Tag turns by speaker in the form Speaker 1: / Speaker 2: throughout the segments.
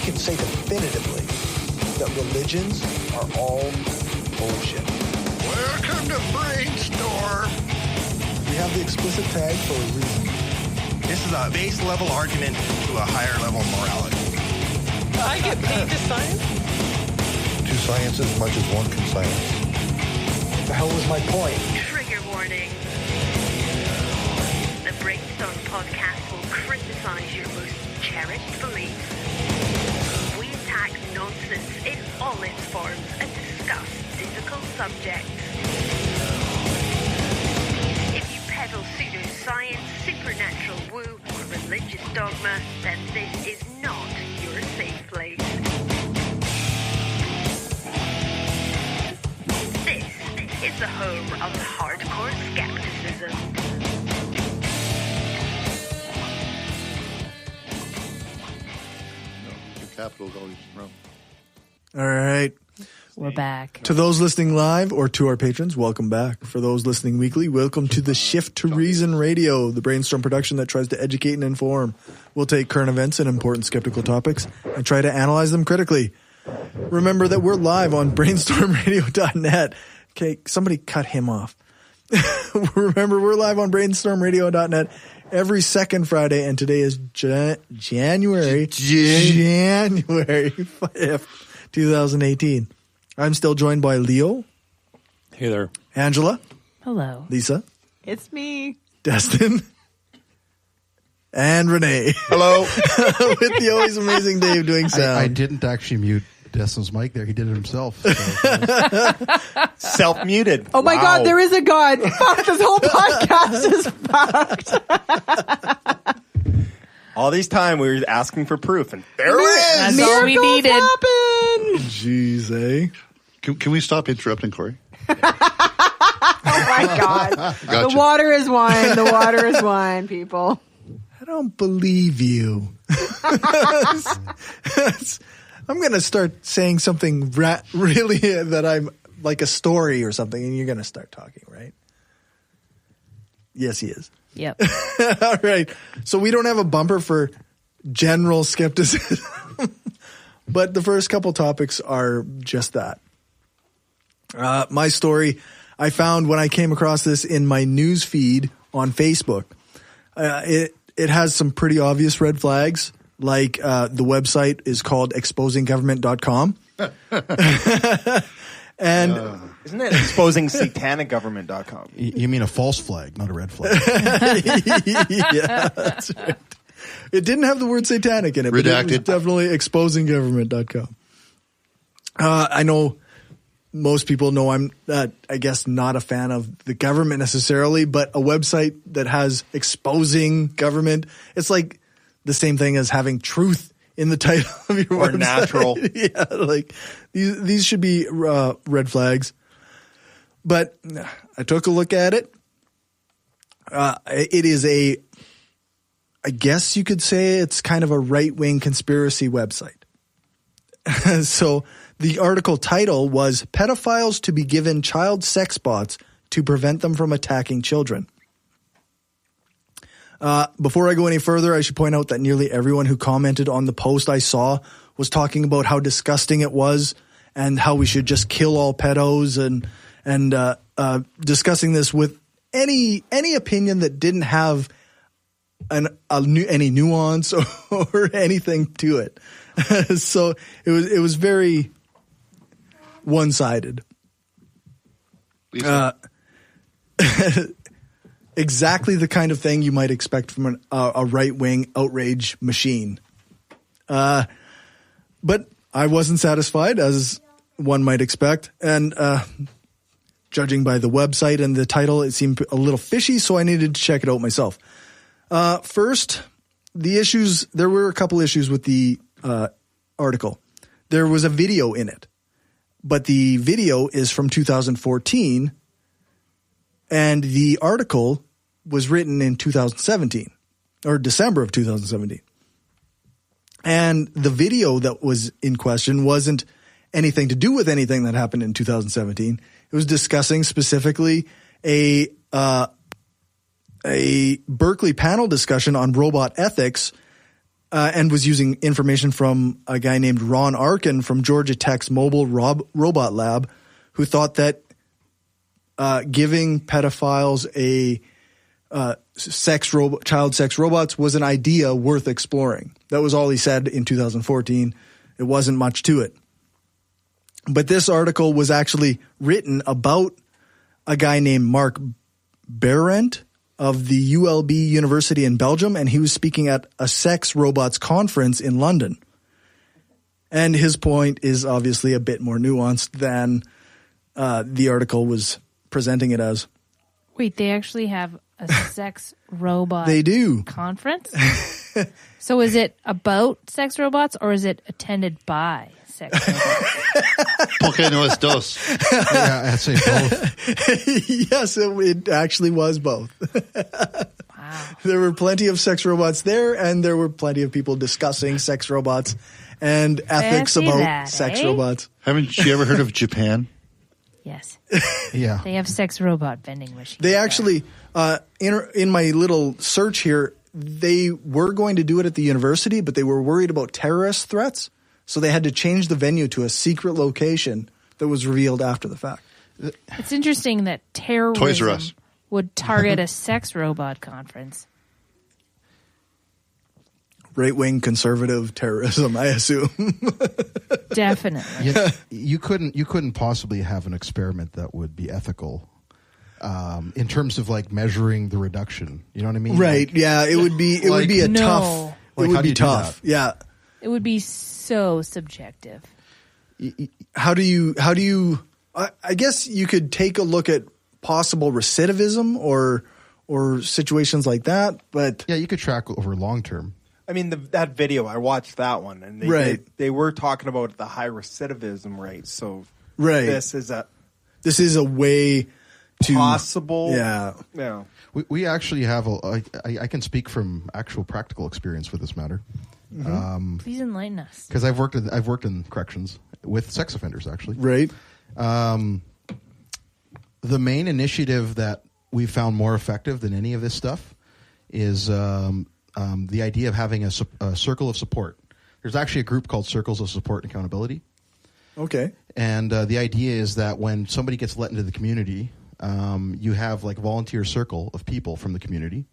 Speaker 1: can say definitively that religions are all bullshit.
Speaker 2: Welcome to Brainstorm.
Speaker 1: We have the explicit tag for a reason.
Speaker 2: This is a base level argument to a higher level morality.
Speaker 3: I get paid to science?
Speaker 4: To science as much as one can science.
Speaker 1: What the hell was my point?
Speaker 5: Trigger warning. The Brainstorm podcast will criticize your most cherished beliefs. We attack nonsense in all its forms and discuss difficult subjects. If you peddle pseudoscience, supernatural woo, or religious dogma, then this is not your safe place. This is the home of hardcore skepticism.
Speaker 4: Capital is always wrong.
Speaker 6: All right.
Speaker 7: We're back.
Speaker 6: To those listening live or to our patrons, welcome back. For those listening weekly, welcome to the Shift to Reason Radio, the Brainstorm production that tries to educate and inform. We'll take current events and important skeptical topics and try to analyze them critically. Remember that we're live on brainstormradio.net. Okay, somebody cut him off. Remember, we're live on brainstormradio.net every second Friday, and today is January 5th, 2018. I'm still joined by Leo.
Speaker 8: Hey there.
Speaker 6: Angela.
Speaker 7: Hello.
Speaker 6: Lisa.
Speaker 3: It's me.
Speaker 6: Destin. And Rene.
Speaker 4: Hello.
Speaker 6: With the always amazing Dave doing sound.
Speaker 9: I didn't actually mute Destin's mic there. He did it himself. So.
Speaker 8: Self-muted.
Speaker 3: Oh my God, there is a God. Fuck, this whole podcast is fucked.
Speaker 8: All this time we were asking for proof, and there it is.
Speaker 7: That's all we needed.
Speaker 3: Happen.
Speaker 6: Jeez, eh?
Speaker 4: Can we stop interrupting Cory?
Speaker 3: Oh my God.
Speaker 4: Gotcha.
Speaker 3: The water is wine. The water is wine, people.
Speaker 6: I don't believe you. I'm going to start saying something really that I'm like a story or something, and you're going to start talking, right? Yes, he is.
Speaker 7: Yep.
Speaker 6: All right. So we don't have a bumper for general skepticism, but the first couple topics are just that. My story, I found when I came across this in my news feed on Facebook. It has some pretty obvious red flags, like the website is called exposinggovernment.com. And
Speaker 8: Isn't it exposingsatanicgovernment.com?
Speaker 9: You mean a false flag, not a red flag.
Speaker 6: yeah, that's right. It didn't have the word satanic in it, but it was definitely exposinggovernment.com. I know most people know I'm, I guess, not a fan of the government necessarily, but a website that has exposing government, it's like the same thing as having truth in the title of your website.
Speaker 8: Or natural.
Speaker 6: Yeah, like these should be red flags. But I took a look at it. It is I guess you could say it's kind of a right-wing conspiracy website. So the article title was "Pedophiles to be Given Child Sex Bots to Prevent Them from Attacking Children." Before I go any further, I should point out that nearly everyone who commented on the post I saw was talking about how disgusting it was and how we should just kill all pedos and discussing this with any opinion that didn't have any nuance or anything to it. So it was very one-sided. Exactly the kind of thing you might expect from a right-wing outrage machine. But I wasn't satisfied, as one might expect. And judging by the website and the title, it seemed a little fishy, so I needed to check it out myself. First, the issues. There were a couple issues with the article. There was a video in it, but the video is from 2014, and the article was written in 2017 or December of 2017. And the video that was in question wasn't anything to do with anything that happened in 2017. It was discussing specifically a Berkeley panel discussion on robot ethics and was using information from a guy named Ron Arkin from Georgia Tech's Mobile Robot Lab, who thought that giving pedophiles a child sex robots was an idea worth exploring. That was all he said in 2014. It wasn't much to it. But this article was actually written about a guy named Mark Berendt of the ULB University in Belgium, and he was speaking at a sex robots conference in London. And his point is obviously a bit more nuanced than the article was presenting it as.
Speaker 7: Wait, they actually have a sex robot
Speaker 6: They do.
Speaker 7: conference? So is it about sex robots or is it attended by sex robots?
Speaker 9: Porque no es dos.
Speaker 4: Yeah, I'd say both.
Speaker 6: Yes, it actually was both.
Speaker 7: Wow.
Speaker 6: There were plenty of sex robots there, and there were plenty of people discussing sex robots and ethics
Speaker 7: Fancy
Speaker 6: about
Speaker 7: that,
Speaker 6: sex
Speaker 7: eh?
Speaker 6: robots.
Speaker 9: Haven't you ever heard of Japan?
Speaker 7: Yes.
Speaker 4: Yeah.
Speaker 7: They have sex robot vending machines.
Speaker 6: They
Speaker 7: there.
Speaker 6: actually, in my little search here, they were going to do it at the university, but they were worried about terrorist threats, so they had to change the venue to a secret location that was revealed after the fact.
Speaker 7: It's interesting that
Speaker 9: Toys R
Speaker 7: terrorism
Speaker 9: Us.
Speaker 7: would target a sex robot conference.
Speaker 6: Right-wing conservative terrorism, I assume.
Speaker 7: Definitely.
Speaker 4: You couldn't possibly have an experiment that would be ethical in terms of like measuring the reduction. You know what I mean?
Speaker 6: Right?
Speaker 4: Like,
Speaker 6: Yeah, it would be. It would be a
Speaker 7: No.
Speaker 6: tough. It
Speaker 4: Like,
Speaker 6: would
Speaker 4: how do
Speaker 6: be
Speaker 4: you do
Speaker 6: tough.
Speaker 4: that?
Speaker 6: Yeah.
Speaker 7: It would be so subjective.
Speaker 6: How do you? I guess you could take a look at possible recidivism or situations like that, but
Speaker 4: yeah, you could track over long term.
Speaker 8: I mean, that video, I watched that one, and they were talking about the high recidivism rate. So
Speaker 6: Right.
Speaker 8: this is a
Speaker 6: this is a way to
Speaker 8: possible.
Speaker 6: Yeah.
Speaker 8: Yeah.
Speaker 4: We actually have I can speak from actual practical experience with this matter
Speaker 7: Please enlighten us.
Speaker 4: because I've worked in corrections with sex offenders actually.
Speaker 6: Right.
Speaker 4: The main initiative that we found more effective than any of this stuff is the idea of having a circle of support. There's actually a group called Circles of Support and Accountability.
Speaker 6: Okay.
Speaker 4: And the idea is that when somebody gets let into the community, you have like a volunteer circle of people from the community,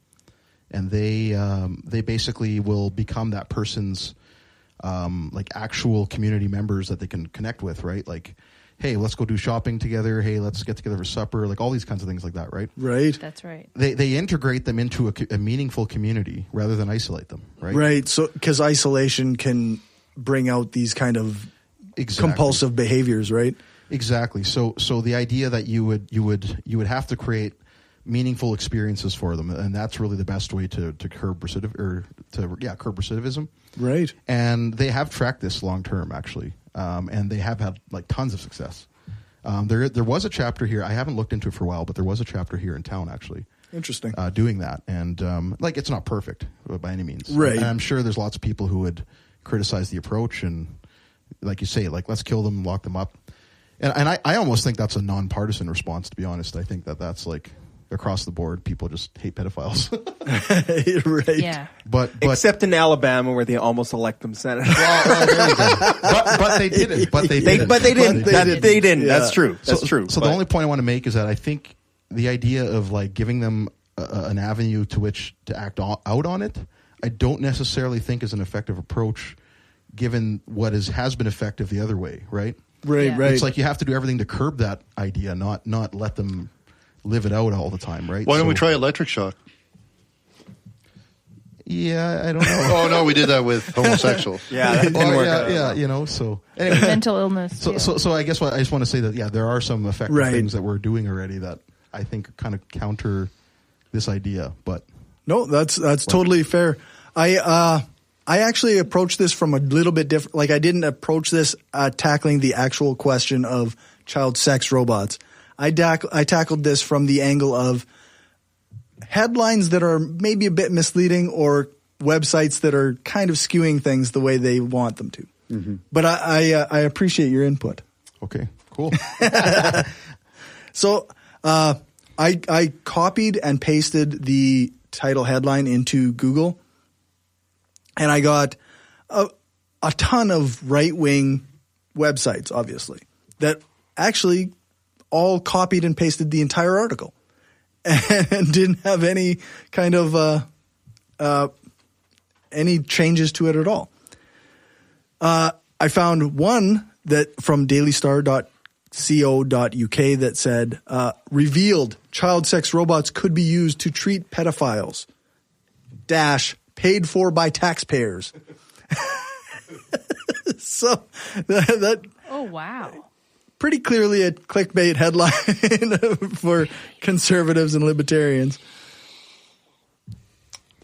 Speaker 4: and they basically will become that person's like actual community members that they can connect with, right? Like, hey, let's go do shopping together. Hey, let's get together for supper. Like all these kinds of things like that, right?
Speaker 6: Right.
Speaker 7: That's right.
Speaker 4: They integrate them into a meaningful community rather than isolate them, right?
Speaker 6: Right. So, because isolation can bring out these kind of
Speaker 4: Exactly.
Speaker 6: compulsive behaviors, right?
Speaker 4: Exactly. So the idea that you would have to create meaningful experiences for them, and that's really the best way to curb curb recidivism.
Speaker 6: Right.
Speaker 4: And they have tracked this long term, actually, and they have had like tons of success. There was a chapter here. I haven't looked into it for a while, but there was a chapter here in town actually.
Speaker 6: Interesting.
Speaker 4: Doing that, and like it's not perfect by any means,
Speaker 6: Right.
Speaker 4: And I'm sure there's lots of people who would criticize the approach, and like you say, like let's kill them, lock them up, and I almost think that's a nonpartisan response. To be honest, I think that's like across the board, people just hate pedophiles.
Speaker 6: Right.
Speaker 7: Yeah.
Speaker 4: but
Speaker 8: Except in Alabama, where they almost elect them senator.
Speaker 4: well, there you go. But they didn't. But they didn't.
Speaker 8: They didn't.
Speaker 6: Yeah.
Speaker 8: That's true. That's true.
Speaker 4: So the only point I want to make is that I think the idea of like giving them an avenue to which to act out on it, I don't necessarily think is an effective approach, given what has been effective the other way, right?
Speaker 6: Right.
Speaker 7: Yeah.
Speaker 6: Right.
Speaker 4: It's like you have to do everything to curb that idea, not let them live it out all the time, right?
Speaker 9: Why don't we
Speaker 4: So-
Speaker 9: try electric shock?
Speaker 4: Yeah, I don't know.
Speaker 9: Oh, no, we did that with homosexuals.
Speaker 8: Yeah, that didn't
Speaker 4: Well,
Speaker 8: work
Speaker 4: yeah,
Speaker 8: out.
Speaker 4: yeah, you know. So anyway,
Speaker 7: Mental illness. too.
Speaker 4: so I guess I just want to say that there are some effective
Speaker 6: Right.
Speaker 4: things that we're doing already that I think kind of counter this idea, but
Speaker 6: No, that's totally fair. I actually approached this from a little bit different. Like I didn't approach this tackling the actual question of child sex robots. I tackled this from the angle of headlines that are maybe a bit misleading or websites that are kind of skewing things the way they want them to. Mm-hmm. But I appreciate your input.
Speaker 4: okay, cool.
Speaker 6: So I copied and pasted the title headline into Google, And I got a ton of right-wing websites, obviously, that actually all copied and pasted the entire article and didn't have any kind of any changes to it at all. I found one that from dailystar.co.uk that said, revealed child sex robots could be used to treat pedophiles, paid for by taxpayers. So that
Speaker 7: Oh, wow.
Speaker 6: pretty clearly a clickbait headline for conservatives and libertarians.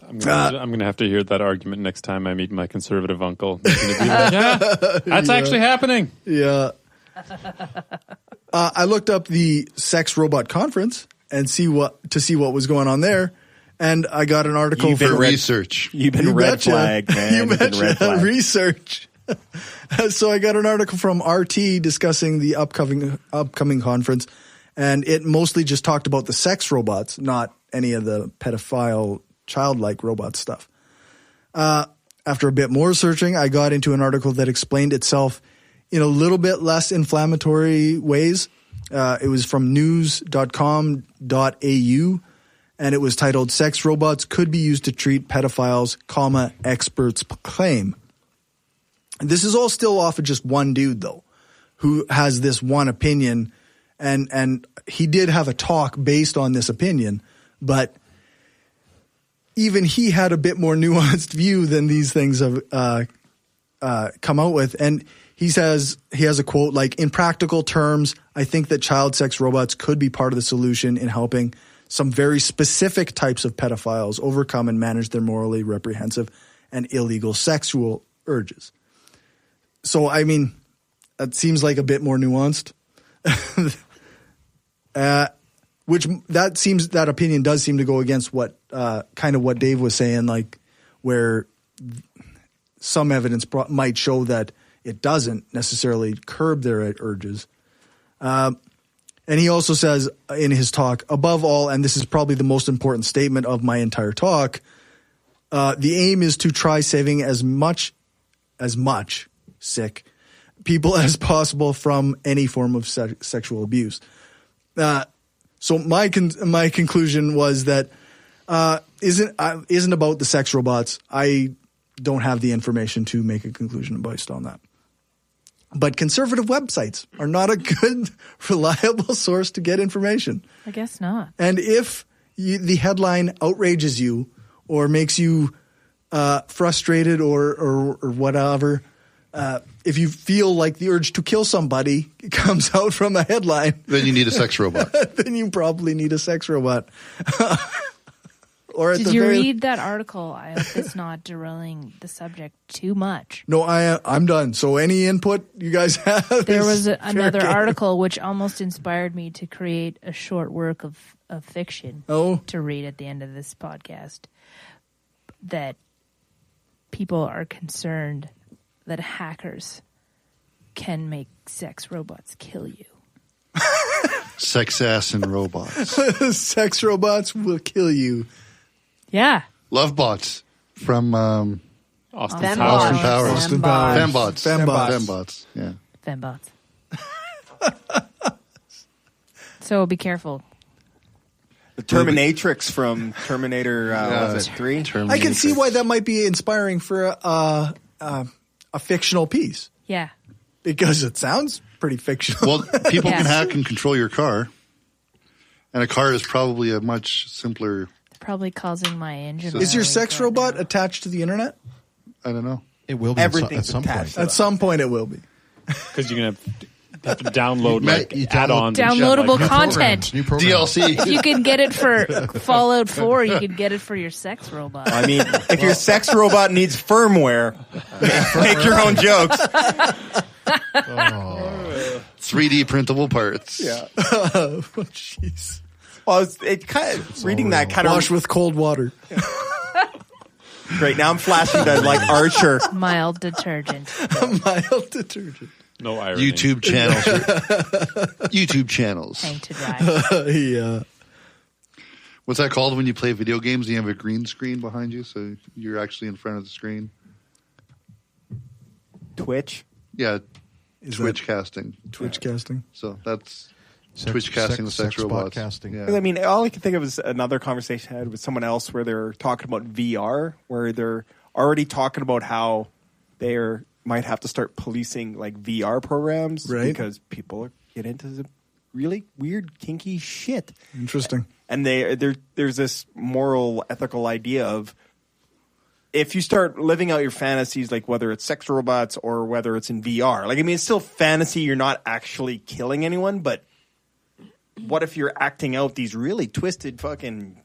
Speaker 10: I'm going to have to hear that argument next time I meet my conservative uncle. He's going to be like, yeah, that's actually happening.
Speaker 6: Yeah. I looked up the Sex Robot Conference and see what was going on there, and I got an article
Speaker 9: for research.
Speaker 8: You've been red flagged, man.
Speaker 6: You betcha. Research. So I got an article from RT discussing the upcoming conference, and it mostly just talked about the sex robots, not any of the pedophile, childlike robot stuff. After a bit more searching, I got into an article that explained itself in a little bit less inflammatory ways. It was from news.com.au, and it was titled "Sex Robots Could Be Used to Treat Pedophiles, Experts Claim." And this is all still off of just one dude, though, who has this one opinion, and he did have a talk based on this opinion, but even he had a bit more nuanced view than these things have come out with. And he has a quote like, "In practical terms, I think that child sex robots could be part of the solution in helping some very specific types of pedophiles overcome and manage their morally reprehensive and illegal sexual urges." So, I mean, that seems like a bit more nuanced. That opinion does seem to go against what kind of what Dave was saying, like where some evidence might show that it doesn't necessarily curb their urges. And he also says in his talk, above all, and this is probably the most important statement of my entire talk, the aim is to try saving as much sick people as possible from any form of sexual abuse. So my conclusion was that isn't about the sex robots. I don't have the information to make a conclusion based on that. But conservative websites are not a good, reliable source to get information.
Speaker 7: I guess not.
Speaker 6: And if the headline outrages you or makes you frustrated or whatever, if you feel like the urge to kill somebody comes out from a headline,
Speaker 9: then you need a sex robot.
Speaker 6: Then you probably need a sex robot. Or
Speaker 7: did you read that article? I hope it's not derailing the subject too much.
Speaker 6: No, I'm done. So any input you guys have?
Speaker 7: There was another article which almost inspired me to create a short work of fiction to read at the end of this podcast. That people are concerned that hackers can make sex robots kill you.
Speaker 9: Sex ass and robots.
Speaker 6: Sex robots will kill you.
Speaker 7: Yeah.
Speaker 9: Love bots from
Speaker 10: Austin
Speaker 9: Powers.
Speaker 6: Fembots.
Speaker 9: Yeah.
Speaker 7: Fembots. So be careful.
Speaker 8: The Terminatrix from Terminator, was it 3?
Speaker 6: I can see why that might be inspiring for a fictional piece.
Speaker 7: Yeah.
Speaker 6: Because it sounds pretty fictional.
Speaker 9: Well, people can hack and control your car. And a car is probably a much simpler...
Speaker 7: Probably causing my engine.
Speaker 6: Is your sex robot attached to the internet?
Speaker 9: I don't know.
Speaker 4: It will be
Speaker 8: Everything's
Speaker 4: at some
Speaker 8: attached.
Speaker 4: point.
Speaker 6: At some point it will be.
Speaker 10: Because you're going to have to download add-ons.
Speaker 7: Downloadable content.
Speaker 4: New program.
Speaker 9: DLC.
Speaker 7: If you can get it for Fallout 4, you can get it for your sex robot.
Speaker 8: I mean, if your sex robot needs firmware, make your own jokes.
Speaker 9: 3D printable parts.
Speaker 8: Yeah.
Speaker 6: Oh, jeez.
Speaker 8: Well, reading that kind of
Speaker 6: wash with cold water.
Speaker 8: Great. Now I'm flashing to like Archer.
Speaker 7: Mild detergent.
Speaker 6: Mild detergent.
Speaker 10: No irony.
Speaker 9: YouTube channels. YouTube channels.
Speaker 7: Hang to dry.
Speaker 6: Yeah.
Speaker 9: What's that called when you play video games and you have a green screen behind you, so you're actually in front of the screen?
Speaker 8: Twitch.
Speaker 9: Yeah,
Speaker 6: Is
Speaker 9: Twitch casting.
Speaker 6: Twitch casting.
Speaker 9: So that's Twitch casting the sex robots.
Speaker 4: Casting.
Speaker 9: Yeah.
Speaker 8: I mean, all I can think of is another conversation I had with someone else where they're talking about VR, where they're already talking about how they might have to start policing like VR programs because people get into the really weird, kinky shit.
Speaker 6: Interesting.
Speaker 8: And there's this moral, ethical idea of if you start living out your fantasies, like whether it's sex robots or whether it's in VR, like, I mean, it's still fantasy. You're not actually killing anyone, but what if you're acting out these really twisted fucking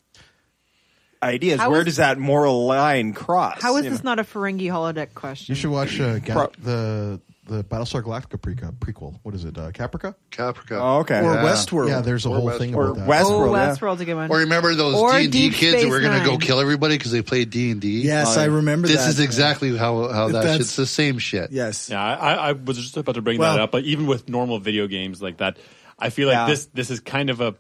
Speaker 8: ideas? Where does that moral line cross?
Speaker 3: How is this not a Ferengi holodeck question?
Speaker 4: You should watch the Battlestar Galactica prequel. What is it? Caprica?
Speaker 9: Caprica.
Speaker 8: Oh, okay.
Speaker 6: Or Westworld.
Speaker 4: Yeah, there's a whole thing about that.
Speaker 3: Westworld's a good one.
Speaker 9: Or remember those
Speaker 3: Or
Speaker 9: D&D
Speaker 3: Deep
Speaker 9: kids that
Speaker 3: Space
Speaker 9: were going to go
Speaker 3: Nine.
Speaker 9: kill everybody because they played D&D?
Speaker 6: Yes, I remember
Speaker 9: this
Speaker 6: that.
Speaker 9: is exactly how that
Speaker 6: That's-
Speaker 9: shit's the same shit.
Speaker 6: Yes.
Speaker 10: Yeah, I was just about to bring that up, but even with normal video games like that, I feel like this is kind of the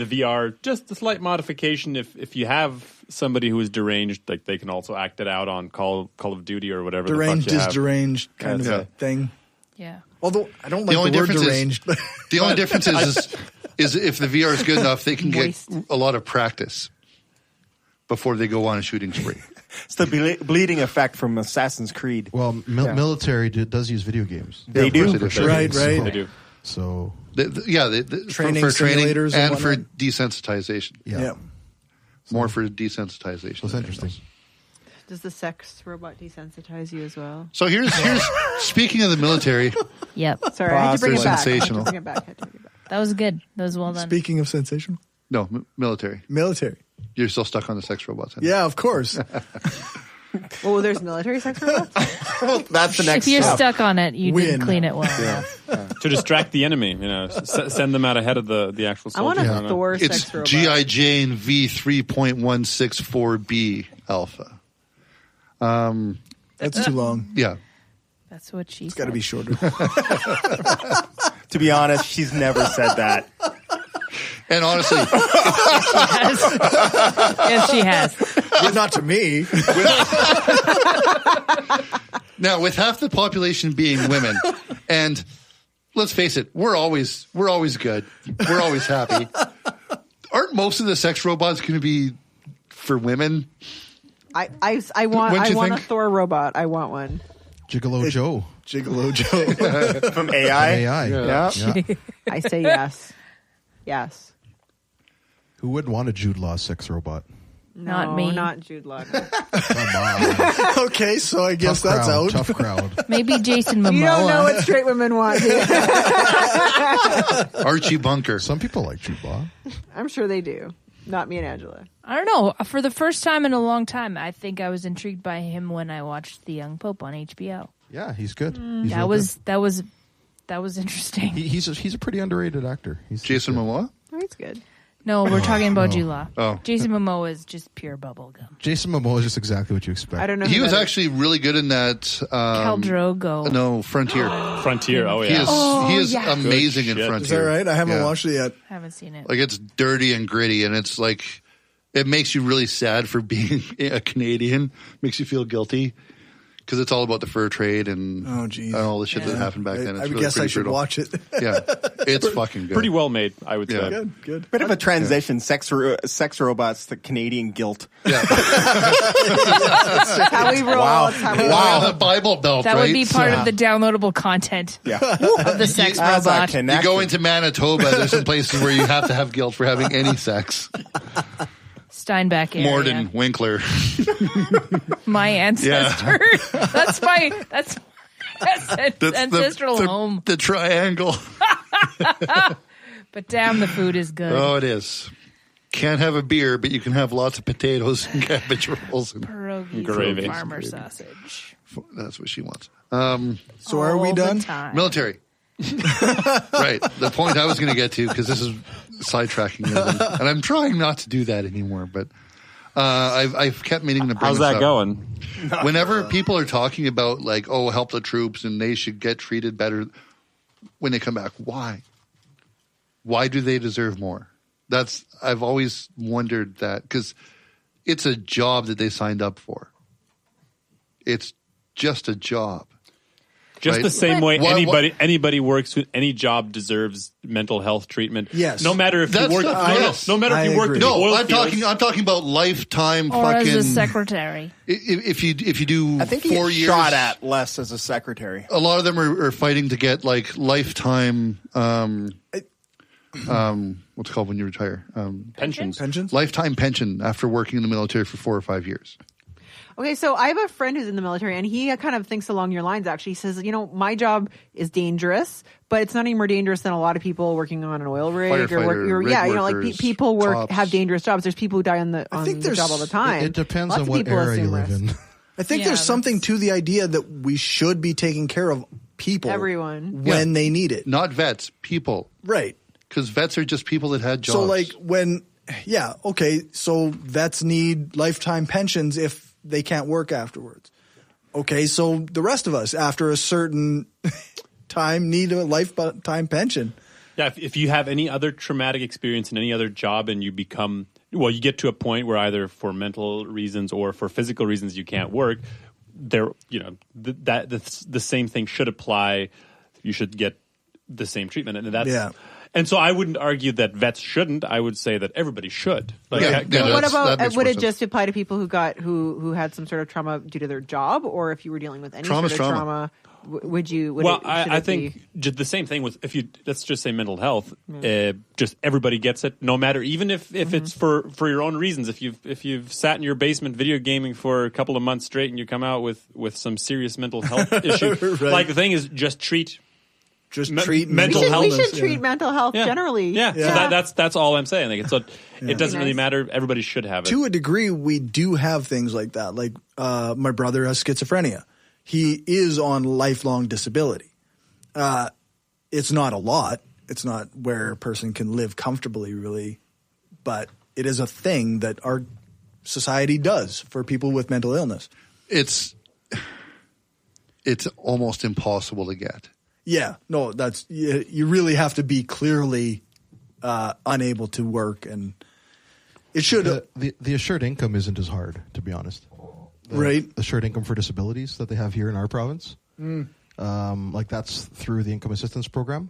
Speaker 10: VR, just a slight modification. If you have somebody who is deranged, like they can also act it out on Call of Duty or whatever.
Speaker 6: Deranged
Speaker 10: the fuck you
Speaker 6: is
Speaker 10: have.
Speaker 6: deranged kind of a thing.
Speaker 7: Yeah.
Speaker 6: Although I don't like the word deranged. But
Speaker 9: The only difference is if the VR is good enough, they can get a lot of practice before they go on a shooting spree.
Speaker 8: It's the bleeding effect from Assassin's Creed.
Speaker 4: Well, military does use video games.
Speaker 8: They do.
Speaker 9: For
Speaker 8: sure.
Speaker 6: Right.
Speaker 10: They do.
Speaker 4: So
Speaker 6: Training
Speaker 9: for training
Speaker 6: simulators
Speaker 9: and
Speaker 6: and
Speaker 9: for
Speaker 6: whatnot.
Speaker 9: desensitization.
Speaker 6: Yeah.
Speaker 9: More for desensitization.
Speaker 4: That's interesting.
Speaker 3: Does the sex robot desensitize you as well?
Speaker 9: So here's speaking of the military.
Speaker 7: Yep.
Speaker 3: Sorry, I had to bring it back.
Speaker 9: Sensational.
Speaker 7: That was good. That was well done.
Speaker 6: Speaking of sensational.
Speaker 9: No, military.
Speaker 6: Military.
Speaker 9: You're still stuck on the sex robots.
Speaker 6: Yeah, of course.
Speaker 3: Well, there's military sex robots?
Speaker 8: That's the next
Speaker 7: If you're
Speaker 8: step.
Speaker 7: stuck on it, you didn't clean it well enough.
Speaker 10: To distract the enemy, send them out ahead of the actual
Speaker 3: I want
Speaker 10: soldiers.
Speaker 3: a Thor
Speaker 9: It's
Speaker 3: sex robot.
Speaker 9: G.I. Jane V3.164B Alpha.
Speaker 6: That's too long.
Speaker 9: Yeah.
Speaker 7: That's what she
Speaker 6: It's
Speaker 7: said.
Speaker 6: got to be shorter.
Speaker 8: To be honest, she's never said that.
Speaker 9: And honestly,
Speaker 7: Yes, she has.
Speaker 6: But not to me.
Speaker 9: now with half the population being women, and let's face it, we're always good. We're always happy. Aren't most of the sex robots going to be for women?
Speaker 3: I want
Speaker 9: Wouldn't you
Speaker 3: a
Speaker 9: think?
Speaker 3: Thor robot. I want one.
Speaker 4: Gigolo Joe.
Speaker 6: Gigolo Joe.
Speaker 8: From AI?
Speaker 4: AI.
Speaker 8: Yeah.
Speaker 3: I say yes. Yes.
Speaker 4: Who wouldn't want a Jude Law sex robot?
Speaker 3: No,
Speaker 7: Not me.
Speaker 3: Not Jude Law.
Speaker 4: Come on.
Speaker 6: Okay, so I guess that's out.
Speaker 4: Tough crowd.
Speaker 7: Maybe Jason Momoa.
Speaker 3: You don't know what straight women want.
Speaker 9: Archie Bunker.
Speaker 4: Some people like Jude Law.
Speaker 3: I'm sure they do. Not me and Angela.
Speaker 7: I don't know. For the first time in a long time, I think I was intrigued by him when I watched The Young Pope on HBO.
Speaker 4: Yeah, he's good. He's
Speaker 7: That
Speaker 4: real
Speaker 7: was
Speaker 4: good.
Speaker 7: that was interesting.
Speaker 4: He's a pretty underrated actor.
Speaker 9: Jason Momoa?
Speaker 3: Oh, he's good.
Speaker 7: No, we're talking about Jude Law.
Speaker 9: Oh.
Speaker 7: Jason Momoa is just pure bubblegum.
Speaker 4: Jason Momoa is just exactly what you expect.
Speaker 3: I don't know.
Speaker 9: He
Speaker 3: who
Speaker 9: was
Speaker 3: that is.
Speaker 9: actually really good in that.
Speaker 7: Khal Drogo.
Speaker 9: No, Frontier.
Speaker 10: Frontier. Oh
Speaker 9: He
Speaker 10: yeah.
Speaker 9: is
Speaker 7: yeah.
Speaker 9: amazing in
Speaker 10: Good shit.
Speaker 9: Frontier.
Speaker 6: Is that right? I haven't
Speaker 9: Yeah.
Speaker 6: watched it yet.
Speaker 7: Haven't seen it.
Speaker 9: Like it's dirty and gritty, and it's like it makes you really sad for being a Canadian. Makes you feel guilty because it's all about the fur trade and all the shit that happened back then. It's
Speaker 6: I
Speaker 9: really
Speaker 6: guess I
Speaker 9: pretty
Speaker 6: should
Speaker 9: brutal.
Speaker 6: watch it.
Speaker 9: Yeah, it's fucking good.
Speaker 10: Pretty well made, I would say.
Speaker 9: Yeah.
Speaker 6: Good.
Speaker 8: Bit of a transition. Sex robots, the Canadian guilt.
Speaker 9: Yeah.
Speaker 3: That's how we roll.
Speaker 8: Wow.
Speaker 3: That's how we
Speaker 9: Wow,
Speaker 3: roll.
Speaker 9: the Bible Belt,
Speaker 7: That
Speaker 9: right?
Speaker 7: would be part of the downloadable content
Speaker 8: Yeah.
Speaker 7: of the sex
Speaker 8: That's
Speaker 7: robot.
Speaker 8: a
Speaker 9: You
Speaker 8: connection.
Speaker 9: go into Manitoba, there's some places where you have to have guilt for having any sex.
Speaker 7: Steinbeck area.
Speaker 9: Morden, Winkler.
Speaker 7: My ancestor. That's my ancestral home.
Speaker 9: The triangle.
Speaker 7: But damn, the food is good.
Speaker 9: Oh, it is. Can't have a beer, but you can have lots of potatoes and cabbage rolls. And
Speaker 7: Pierogies
Speaker 10: Gravy.
Speaker 7: and farmer sausage.
Speaker 9: that's what she wants.
Speaker 6: So are we
Speaker 7: All the
Speaker 6: done?
Speaker 7: time.
Speaker 9: Military. Right. The point I was going to get to, because this is sidetracking everything, and I'm trying not to do that anymore, but I've kept meaning to bring
Speaker 10: How's
Speaker 9: this
Speaker 10: that
Speaker 9: up.
Speaker 10: going?
Speaker 9: Whenever people are talking about, like, oh, help the troops and they should get treated better when they come back, why? Why do they deserve more? I've always wondered that, because it's a job that they signed up for. It's just a job.
Speaker 10: Just
Speaker 9: right?
Speaker 10: the same way
Speaker 9: What-
Speaker 10: anybody works with any job deserves mental health treatment.
Speaker 6: Yes.
Speaker 10: No matter if
Speaker 9: That's
Speaker 10: you work.
Speaker 9: not- yes.
Speaker 10: No matter if you work in the
Speaker 9: No,
Speaker 10: oil
Speaker 9: I'm talking about lifetime
Speaker 7: Or
Speaker 9: fucking.
Speaker 7: as a secretary.
Speaker 9: If you do
Speaker 8: I think he
Speaker 9: 4
Speaker 8: gets
Speaker 9: years,
Speaker 8: shot at less as a secretary.
Speaker 9: a lot of them are fighting to get like lifetime. What's it called when you retire?
Speaker 10: pensions.
Speaker 9: Lifetime pension after working in the military for 4 or 5 years.
Speaker 3: Okay, so I have a friend who's in the military, and he kind of thinks along your lines, actually. He says, my job is dangerous, but it's not any more dangerous than a lot of people working on an oil rig.
Speaker 9: Firefighter,
Speaker 3: people
Speaker 9: cops.
Speaker 3: have dangerous jobs. There's people who die on the
Speaker 6: there's-
Speaker 3: job all the time.
Speaker 4: It depends
Speaker 3: Lots
Speaker 4: on
Speaker 3: of
Speaker 4: what
Speaker 3: people
Speaker 4: era you
Speaker 3: assume
Speaker 4: live
Speaker 3: risk.
Speaker 4: in.
Speaker 6: I think
Speaker 7: Yeah,
Speaker 6: there's something to the idea that we should be taking care of people.
Speaker 3: Everyone.
Speaker 6: When they need it.
Speaker 9: Not vets, people.
Speaker 6: Right.
Speaker 9: Because vets are just people that had jobs.
Speaker 6: So so vets need lifetime pensions if they can't work afterwards. Okay, so the rest of us, after a certain time, need a lifetime pension.
Speaker 10: Yeah, if you have any other traumatic experience in any other job and you you get to a point where either for mental reasons or for physical reasons you can't work, the same thing should apply. You should get the same treatment, and that's And so I wouldn't argue that vets shouldn't. I would say that everybody should.
Speaker 3: What about would it just apply to people who had some sort of trauma due to their job, or if you were dealing with any sort of trauma?
Speaker 10: I think the same thing with let's just say mental health. Just everybody gets it, no matter even if it's for your own reasons. If you've sat in your basement video gaming for a couple of months straight and you come out with some serious mental health issue,
Speaker 6: Right.
Speaker 10: Like the thing is just treat.
Speaker 6: Treat
Speaker 10: mental health.
Speaker 3: We should treat mental health generally.
Speaker 10: Yeah. So that's all I'm saying. It doesn't really matter. Everybody should have it.
Speaker 6: To a degree, we do have things like that. Like my brother has schizophrenia. He is on lifelong disability. It's not a lot. It's not where a person can live comfortably, really. But it is a thing that our society does for people with mental illness.
Speaker 9: It's almost impossible to get.
Speaker 6: Yeah, no, you really have to be clearly unable to work, and it should.
Speaker 4: The assured income isn't as hard, to be honest.
Speaker 6: Right,
Speaker 4: assured income for disabilities that they have here in our province, like that's through the income assistance program.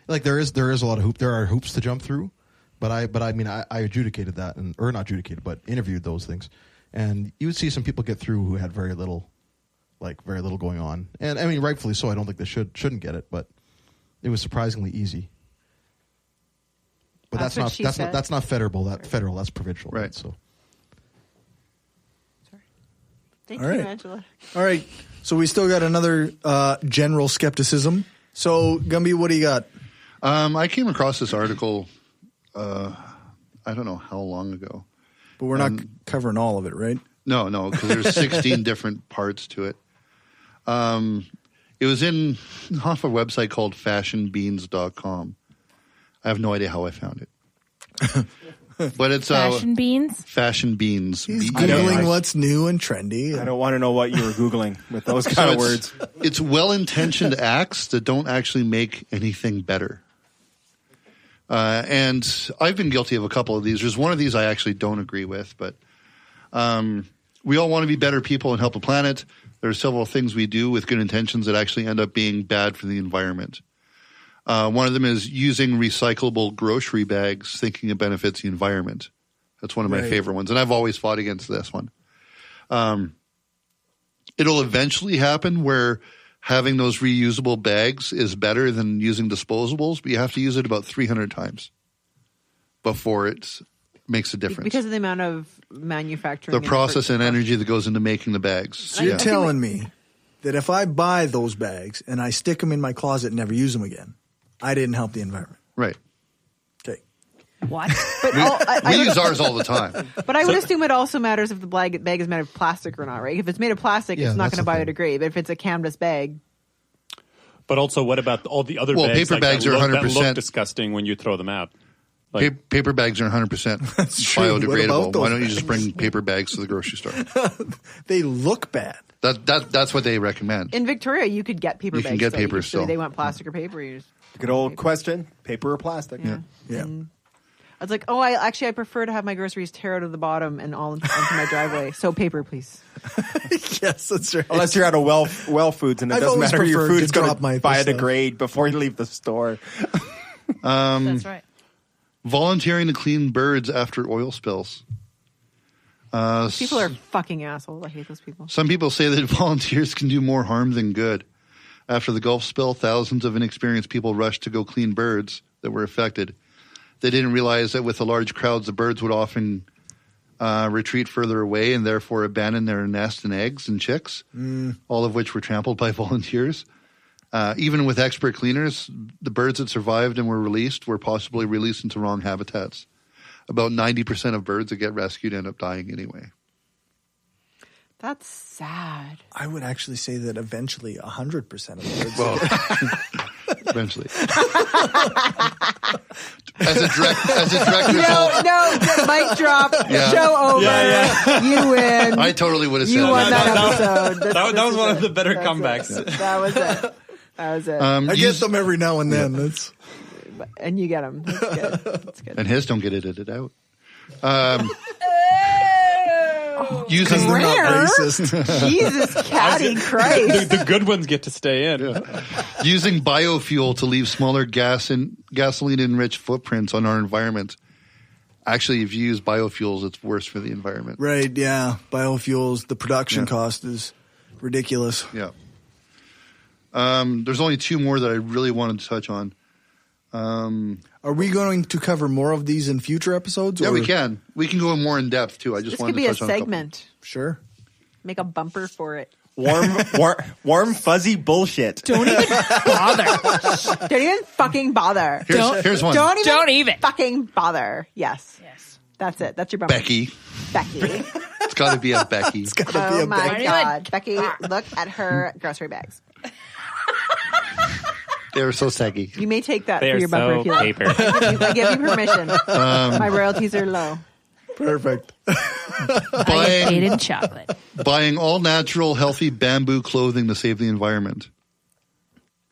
Speaker 4: Like there is a lot of there are hoops to jump through, but I adjudicated that or not adjudicated, but interviewed those things, and you would see some people get through who had very little going on, and I mean rightfully so. I don't think they shouldn't get it, but it was surprisingly easy. But that's not federal. That's provincial,
Speaker 9: right?
Speaker 4: So,
Speaker 3: thank you, Angela.
Speaker 6: All right, so we still got another general skepticism. So Gumby, what do you got?
Speaker 9: I came across this article. I don't know how long ago,
Speaker 6: but we're not covering all of it, right?
Speaker 9: No, because there's 16 different parts to it. It was off a website called fashionbeans.com. I have no idea how I found it. But it's
Speaker 7: Fashion beans?
Speaker 9: Fashion beans.
Speaker 6: He's Googling what's new and trendy.
Speaker 8: I don't want to know what you were Googling with those kind of words.
Speaker 9: It's well-intentioned acts that don't actually make anything better. And I've been guilty of a couple of these. There's one of these I actually don't agree with, but we all want to be better people and help the planet. There are several things we do with good intentions that actually end up being bad for the environment. One of them is using recyclable grocery bags, thinking it benefits the environment. That's one of my favorite ones, and I've always fought against this one. It'll eventually happen where having those reusable bags is better than using disposables, but you have to use it about 300 times before it makes a difference.
Speaker 3: Because of the amount of manufacturing.
Speaker 9: The process and energy that goes into making the bags.
Speaker 6: So you're telling me that if I buy those bags and I stick them in my closet and never use them again, I didn't help the environment.
Speaker 9: Right.
Speaker 6: Okay.
Speaker 7: What?
Speaker 3: But
Speaker 9: we use ours all the time.
Speaker 3: But I would assume it also matters if the bag is made of plastic or not, right? If it's made of plastic, it's not going to biodegrade. But if it's a canvas bag.
Speaker 10: But also, what about all the other bags?
Speaker 9: Paper bags are 100%.
Speaker 10: That look disgusting when you throw them out.
Speaker 9: Paper bags are 100% biodegradable. Why don't you just bring paper bags to the grocery store?
Speaker 6: They look bad.
Speaker 9: That's what they recommend.
Speaker 3: In Victoria, you could get paper bags.
Speaker 9: You can get paper still.
Speaker 3: They want plastic or paper.
Speaker 8: Good old question: paper or plastic?
Speaker 6: Yeah.
Speaker 3: I was like, oh, I prefer to have my groceries tear out of the bottom and all onto my driveway. So paper, please.
Speaker 6: Yes, that's right.
Speaker 8: Unless you're at a well Foods and it doesn't matter, your food is going to biodegrade before you leave the store.
Speaker 7: That's right.
Speaker 9: Volunteering to clean birds after oil spills.
Speaker 3: People are fucking assholes. I hate those people.
Speaker 9: Some people say that volunteers can do more harm than good. After the Gulf spill, thousands of inexperienced people rushed to go clean birds that were affected. They didn't realize that with the large crowds, the birds would often retreat further away and therefore abandon their nests and eggs and chicks, all of which were trampled by volunteers. Even with expert cleaners, the birds that survived and were released were possibly released into wrong habitats. About 90% of birds that get rescued end up dying anyway.
Speaker 3: That's sad.
Speaker 6: I would actually say that eventually 100% of the birds.
Speaker 9: Eventually. as a direct result.
Speaker 3: No, mic drop.
Speaker 9: Yeah.
Speaker 3: Show over.
Speaker 10: Yeah.
Speaker 3: You win.
Speaker 9: I totally would have said
Speaker 3: You won that
Speaker 10: that.
Speaker 3: episode.
Speaker 10: That was one of the better comebacks.
Speaker 3: That was it. That was it.
Speaker 6: I get them every now and then. That's
Speaker 3: and you get them. That's good. That's good.
Speaker 9: And his don't get edited out.
Speaker 6: because they're not racist.
Speaker 3: Jesus, Catty Christ.
Speaker 10: The good ones get to stay in.
Speaker 9: Yeah. Using biofuel to leave smaller gasoline-enriched footprints on our environment. Actually, if you use biofuels, it's worse for the environment.
Speaker 6: Right, yeah. Biofuels, the production cost is ridiculous.
Speaker 9: Yeah. There's only two more that I really wanted to touch on.
Speaker 6: Are we going to cover more of these in future episodes?
Speaker 9: Yeah,
Speaker 6: or?
Speaker 9: we can. We can go more in depth, too. I just
Speaker 3: This
Speaker 9: wanted
Speaker 3: could
Speaker 9: to
Speaker 3: be a
Speaker 9: touch on a couple.
Speaker 3: segment.
Speaker 6: Sure.
Speaker 3: Make a bumper for it.
Speaker 8: Warm, fuzzy bullshit.
Speaker 7: Don't even bother.
Speaker 3: Don't even fucking bother.
Speaker 9: Here's one.
Speaker 3: Don't even fucking bother. Yes. That's it. That's your bumper.
Speaker 9: Becky. It's got to be a Becky.
Speaker 6: It's got to be
Speaker 3: Oh
Speaker 6: a
Speaker 3: my
Speaker 6: Becky.
Speaker 3: God. Becky, look at her grocery bags.
Speaker 9: They were so saggy.
Speaker 3: You may take that
Speaker 10: They
Speaker 3: for
Speaker 10: are
Speaker 3: your bumper
Speaker 10: so
Speaker 3: if you like.
Speaker 10: paper.
Speaker 3: I give you permission. My royalties are low.
Speaker 6: Perfect.
Speaker 7: I get paid in chocolate.
Speaker 9: Buying all natural, healthy bamboo clothing to save the environment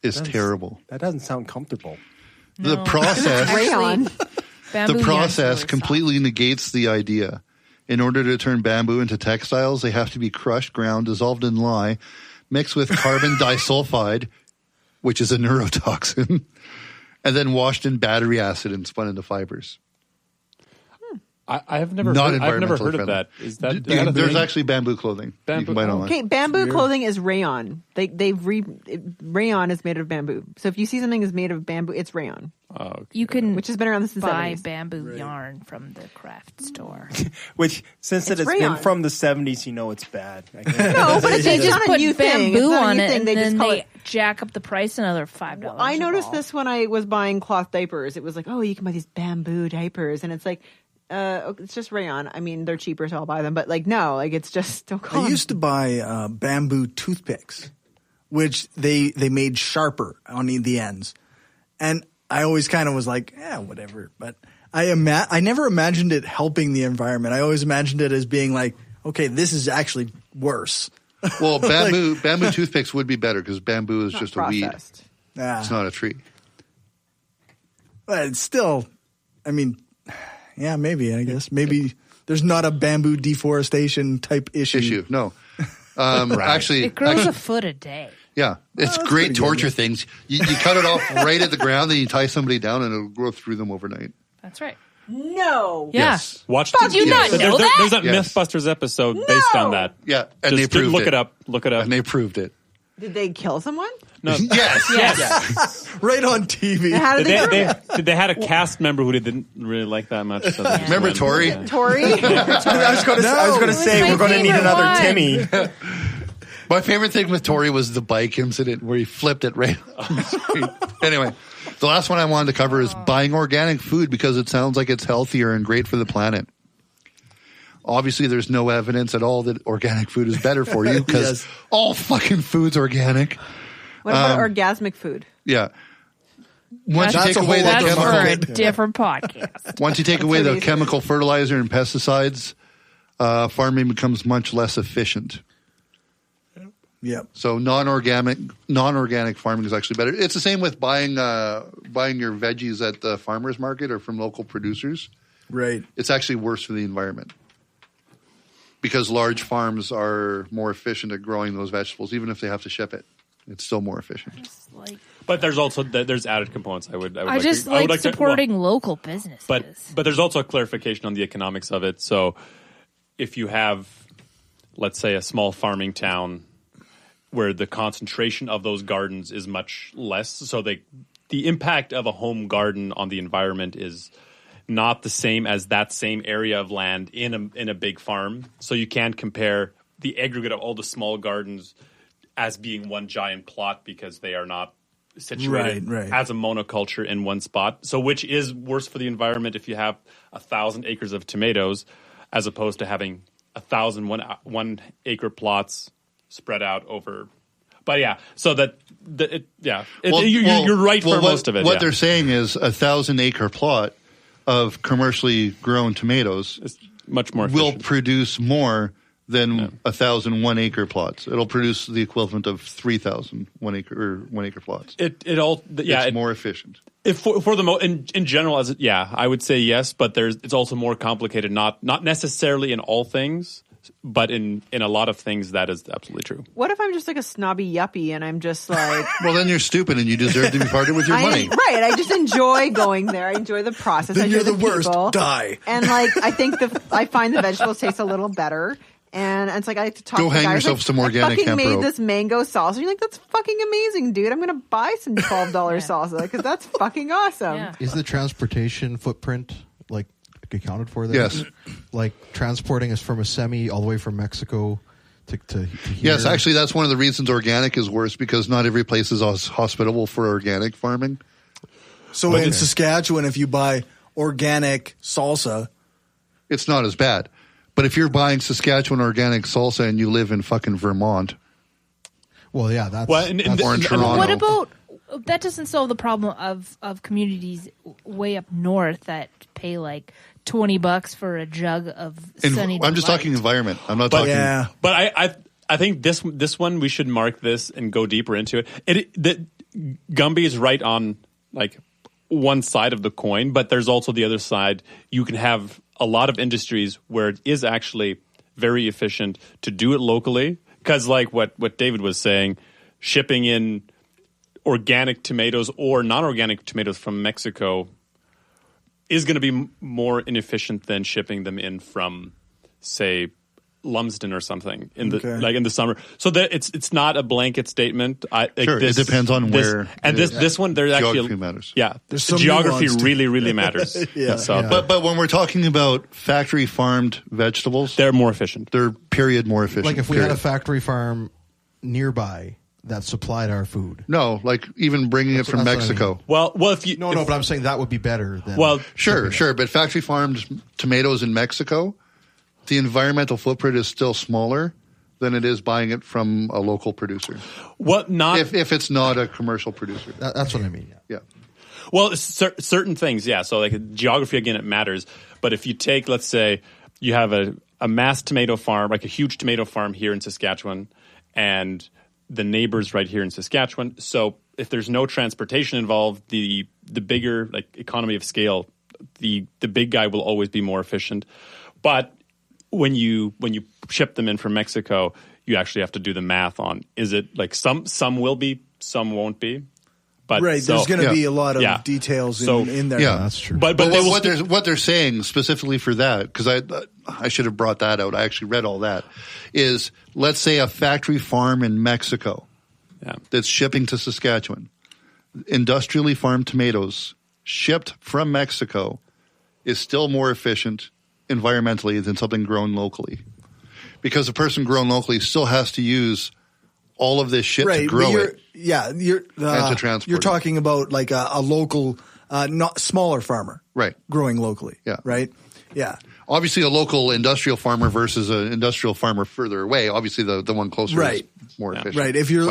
Speaker 9: is terrible.
Speaker 8: That doesn't sound comfortable.
Speaker 9: The process,
Speaker 3: Rayon.
Speaker 7: Bamboo
Speaker 9: the
Speaker 7: yarn's
Speaker 9: process
Speaker 7: really
Speaker 9: completely negates the idea. In order to turn bamboo into textiles, they have to be crushed, ground, dissolved in lye, mixed with carbon disulfide, which is a neurotoxin, and then washed in battery acid and spun into fibers.
Speaker 10: I've never
Speaker 9: Not
Speaker 10: heard of
Speaker 9: environmentally
Speaker 10: that. Is that,
Speaker 9: friendly.
Speaker 10: is that a
Speaker 9: There's
Speaker 10: thing?
Speaker 9: actually bamboo clothing. You can buy it online.
Speaker 3: Okay, bamboo clothing is rayon. Rayon is made of bamboo. So if you see something is made of bamboo, it's rayon,
Speaker 10: Oh, okay.
Speaker 7: You can
Speaker 3: which has been around since the
Speaker 7: buy
Speaker 3: 70s.
Speaker 7: bamboo yarn from the craft store.
Speaker 8: Which, since
Speaker 3: It's
Speaker 8: it's been
Speaker 3: rayon.
Speaker 8: from the 70s, you know it's bad. I guess.
Speaker 3: No, but it's
Speaker 7: They
Speaker 3: just
Speaker 7: just
Speaker 3: not a
Speaker 7: put
Speaker 3: new thing. It's
Speaker 7: bamboo
Speaker 3: not a
Speaker 7: on
Speaker 3: new
Speaker 7: it,
Speaker 3: thing.
Speaker 7: and
Speaker 3: They just
Speaker 7: then
Speaker 3: call
Speaker 7: they
Speaker 3: it.
Speaker 7: jack up the price another $5.
Speaker 3: I noticed
Speaker 7: all.
Speaker 3: this when I was buying cloth diapers. It was like, oh, you can buy these bamboo diapers, and it's like, it's just rayon. I mean, they're cheaper, so I'll buy them. But like, no, like it's just don't call
Speaker 6: I
Speaker 3: them.
Speaker 6: used to buy bamboo toothpicks, which they made sharper on the ends. And I always kind of was like, whatever. But I never imagined it helping the environment. I always imagined it as being like, okay, this is actually worse.
Speaker 9: Well, bamboo toothpicks would be better because bamboo is
Speaker 3: Not
Speaker 9: just a weed.
Speaker 3: processed.
Speaker 9: It's not a tree.
Speaker 6: But it's still, I mean, yeah, maybe, I guess. Maybe there's not a bamboo deforestation type issue.
Speaker 9: No. Actually,
Speaker 7: It grows a foot a day.
Speaker 9: yeah, it's
Speaker 6: that's
Speaker 9: great
Speaker 6: pretty
Speaker 9: torture
Speaker 6: good.
Speaker 9: things. You cut it off right at the ground, then you tie somebody down, and it'll grow through them overnight.
Speaker 7: That's right.
Speaker 3: No.
Speaker 7: Yeah.
Speaker 9: Yes.
Speaker 10: Watch.
Speaker 7: Did you not know that?
Speaker 10: There's that
Speaker 9: Yes.
Speaker 10: MythBusters episode based on that.
Speaker 9: Yeah, and they
Speaker 10: Just
Speaker 9: proved
Speaker 10: look
Speaker 9: it.
Speaker 10: it up. Look it up.
Speaker 9: And they proved it.
Speaker 3: Did they kill someone?
Speaker 10: No.
Speaker 9: Yes.
Speaker 7: Yes.
Speaker 6: Right on TV.
Speaker 3: And how did they prove it?
Speaker 10: They had a cast member who they didn't really like that much. So they just
Speaker 9: Remember
Speaker 10: went-
Speaker 9: Tori?
Speaker 10: Yeah.
Speaker 3: Tori?
Speaker 8: I was going to say
Speaker 7: my
Speaker 8: we're going to need
Speaker 7: favorite
Speaker 8: another
Speaker 7: one.
Speaker 8: Timmy.
Speaker 9: My favorite thing with Tori was the bike incident where he flipped it right on the street. Anyway, the last one I wanted to cover is buying organic food because it sounds like it's healthier and great for the planet. Obviously, there's no evidence at all that organic food is better for you because
Speaker 6: Yes.
Speaker 9: all fucking food's organic.
Speaker 3: What about orgasmic food?
Speaker 9: Yeah. Once you
Speaker 6: That's
Speaker 9: take
Speaker 6: a
Speaker 9: away
Speaker 6: whole
Speaker 9: the
Speaker 6: other
Speaker 7: That's for a
Speaker 9: chemical,
Speaker 7: different podcast.
Speaker 9: once you take away the
Speaker 3: amazing.
Speaker 9: chemical fertilizer and pesticides, farming becomes much less efficient.
Speaker 6: Yeah.
Speaker 9: So non-organic farming is actually better. It's the same with buying your veggies at the farmer's market or from local producers.
Speaker 6: Right.
Speaker 9: It's actually worse for the environment because large farms are more efficient at growing those vegetables, even if they have to ship it. It's still more efficient.
Speaker 10: But there's also there's added components. I would
Speaker 7: like supporting local businesses.
Speaker 10: But there's also a clarification on the economics of it. So if you have, let's say, a small farming town where the concentration of those gardens is much less, so the impact of a home garden on the environment is not the same as that same area of land in a big farm. So you can't compare the aggregate of all the small gardens as being one giant plot because they are not situated as a monoculture in one spot. So which is worse for the environment if you have 1,000 acres of tomatoes as opposed to having 1,000 one acre plots spread out over. But yeah, so you're right for most of it.
Speaker 9: What they're saying is 1,000 acre plot of commercially grown tomatoes
Speaker 10: is much more efficient.
Speaker 9: Will produce more than 1,000 1 acre plots. It'll produce the equivalent of 3,000 1 acre plots.
Speaker 10: It's
Speaker 9: more efficient.
Speaker 10: If for the in general, I would say yes, but it's also more complicated. Not necessarily in all things, but in a lot of things that is absolutely true.
Speaker 3: What if I'm just like a snobby yuppie and I'm just like...
Speaker 9: Well, then you're stupid and you deserve to be parted with your money.
Speaker 3: Right. I just enjoy going there. I enjoy the process.
Speaker 6: Then
Speaker 3: I enjoy
Speaker 6: you're the worst.
Speaker 3: People.
Speaker 6: Die.
Speaker 3: And I think I find the vegetables taste a little better. And it's like I like to talk
Speaker 9: Go
Speaker 3: to
Speaker 9: hang
Speaker 3: guys
Speaker 9: yourself some organic
Speaker 3: I fucking
Speaker 9: hemp rope.
Speaker 3: made this mango salsa. You're like, that's fucking amazing, dude. I'm going to buy some $12 salsa because that's fucking awesome. Yeah.
Speaker 4: Is the transportation footprint accounted for there?
Speaker 9: Yes.
Speaker 4: Like transporting us from a semi all the way from Mexico to here?
Speaker 9: Yes, actually that's one of the reasons organic is worse because not every place is hospitable for organic farming.
Speaker 6: So in Saskatchewan, if you buy organic salsa...
Speaker 9: It's not as bad. But if you're buying Saskatchewan organic salsa and you live in fucking Vermont...
Speaker 4: Well, yeah, that's...
Speaker 9: or in Toronto.
Speaker 7: What about... That doesn't solve the problem of communities way up north that pay like $20 for a jug of Sunny
Speaker 9: I'm just talking environment. I'm not talking...
Speaker 10: Yeah. But I think this one, we should mark this and go deeper into it. Gumby is right on one side of the coin, but there's also the other side. You can have a lot of industries where it is actually very efficient to do it locally. Because what David was saying, shipping in organic tomatoes or non-organic tomatoes from Mexico is going to be more inefficient than shipping them in from, say, Lumsden or something in the summer. So that it's not a blanket statement.
Speaker 9: It depends on where.
Speaker 10: And this one, there's
Speaker 9: geography
Speaker 10: actually
Speaker 9: matters.
Speaker 10: Yeah, geography really matters.
Speaker 9: But when we're talking about factory farmed vegetables,
Speaker 10: they're more efficient.
Speaker 9: They're more efficient.
Speaker 4: Like if we had a factory farm nearby that supplied our food.
Speaker 9: No, even bringing it from Mexico.
Speaker 10: Well, if you
Speaker 4: but I'm saying that would be better than.
Speaker 9: Well, sure, but factory farmed tomatoes in Mexico, the environmental footprint is still smaller than it is buying it from a local producer.
Speaker 10: What not
Speaker 9: if it's not a commercial producer?
Speaker 4: That's what I mean.
Speaker 9: Yeah.
Speaker 10: Well, certain things, yeah. So geography again, it matters. But if you take, let's say, you have a mass tomato farm, like a huge tomato farm here in Saskatchewan, and the neighbors right here in Saskatchewan. So if there's no transportation involved, the bigger economy of scale, the big guy will always be more efficient. But when you ship them in from Mexico, you actually have to do the math on, is it some will be, some won't be. But
Speaker 6: there's going to be a lot of details in there.
Speaker 9: Yeah,
Speaker 4: that's true.
Speaker 9: But what they're saying specifically for that, because I should have brought that out. I actually read all that. Is let's say a factory farm in Mexico that's shipping to Saskatchewan, industrially farmed tomatoes shipped from Mexico is still more efficient environmentally than something grown locally, because a person grown locally still has to use all of this shit to grow it.
Speaker 6: Yeah, and
Speaker 9: to transport.
Speaker 6: You're talking about a local, not smaller farmer,
Speaker 9: right?
Speaker 6: Growing locally,
Speaker 9: yeah,
Speaker 6: right, yeah.
Speaker 9: Obviously, a local industrial farmer versus an industrial farmer further away. Obviously, the one closer is more efficient,
Speaker 6: right? If you're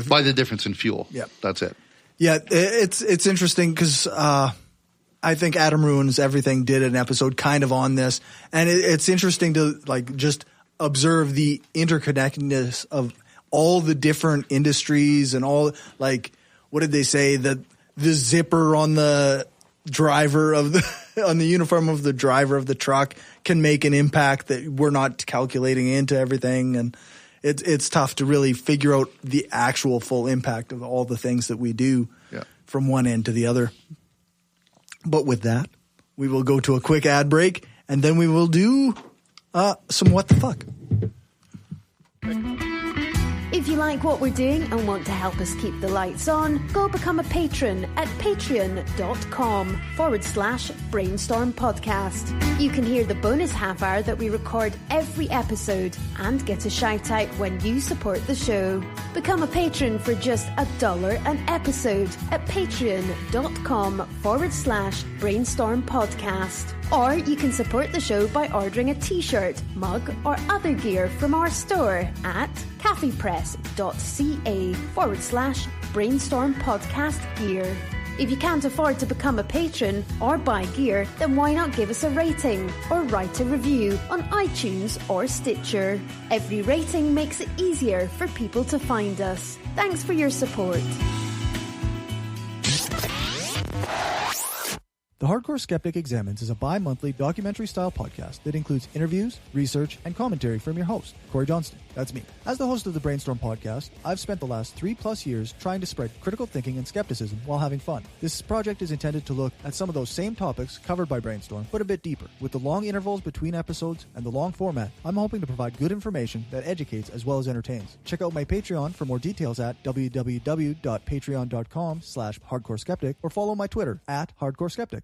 Speaker 9: by the difference in fuel, that's it.
Speaker 6: Yeah, it's interesting because I think Adam Ruins Everything did an episode kind of on this, and it's interesting to just observe the interconnectedness of all the different industries and all, like, what did they say? The zipper on the driver of on the uniform of the driver of the truck can make an impact that we're not calculating into everything. And it's tough to really figure out the actual full impact of all the things that we do from one end to the other. But with that, we will go to a quick ad break, and then we will do some What the Fuck.
Speaker 11: If you like what we're doing and want to help us keep the lights on, go become a patron at patreon.com/Brainstorm Podcast. You can hear the bonus half hour that we record every episode and get a shout out when you support the show. Become a patron for just $1 an episode at patreon.com/Brainstorm Podcast. Or you can support the show by ordering a t-shirt, mug, or other gear from our store at caffeepress.ca/Brainstorm Podcast Gear. If you can't afford to become a patron or buy gear, then why not give us a rating or write a review on iTunes or Stitcher? Every rating makes it easier for people to find us. Thanks for your support.
Speaker 12: The Hardcore Skeptic Examines is a bi-monthly documentary-style podcast that includes interviews, research, and commentary from your host, Cory Johnston. That's me. As the host of the Brainstorm podcast, I've spent the last 3+ years trying to spread critical thinking and skepticism while having fun. This project is intended to look at some of those same topics covered by Brainstorm, but a bit deeper. With the long intervals between episodes and the long format, I'm hoping to provide good information that educates as well as entertains. Check out my Patreon for more details at www.patreon.com/hardcoreskeptic or follow my Twitter @hardcoreskeptic.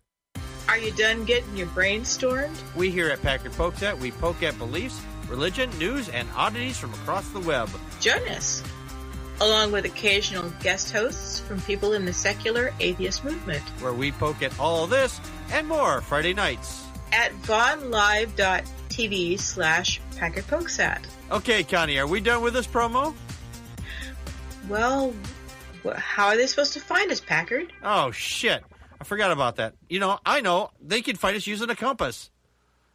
Speaker 13: Are you done getting your brain stormed?
Speaker 14: We here at Packard Pokesat, we poke at beliefs, religion, news, and oddities from across the web.
Speaker 13: Join us, along with occasional guest hosts from people in the secular atheist movement,
Speaker 14: where we poke at all this and more Friday nights
Speaker 13: at vaughnlive.tv/Packard Pokesat.
Speaker 14: Okay, Connie, are we done with this promo?
Speaker 13: Well, how are they supposed to find us, Packard?
Speaker 14: Oh, shit. I forgot about that. You know, I know. They can find us using a compass.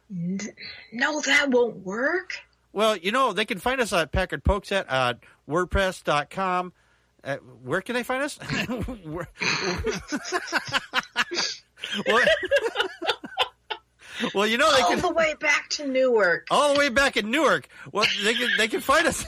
Speaker 13: No, that won't work.
Speaker 14: Well, you know, they can find us at Packard Pokesat at WordPress.com. Where can they find us? Well, you know, they can...
Speaker 13: All the way back to Newark.
Speaker 14: All the way back in Newark. Well, they can find us...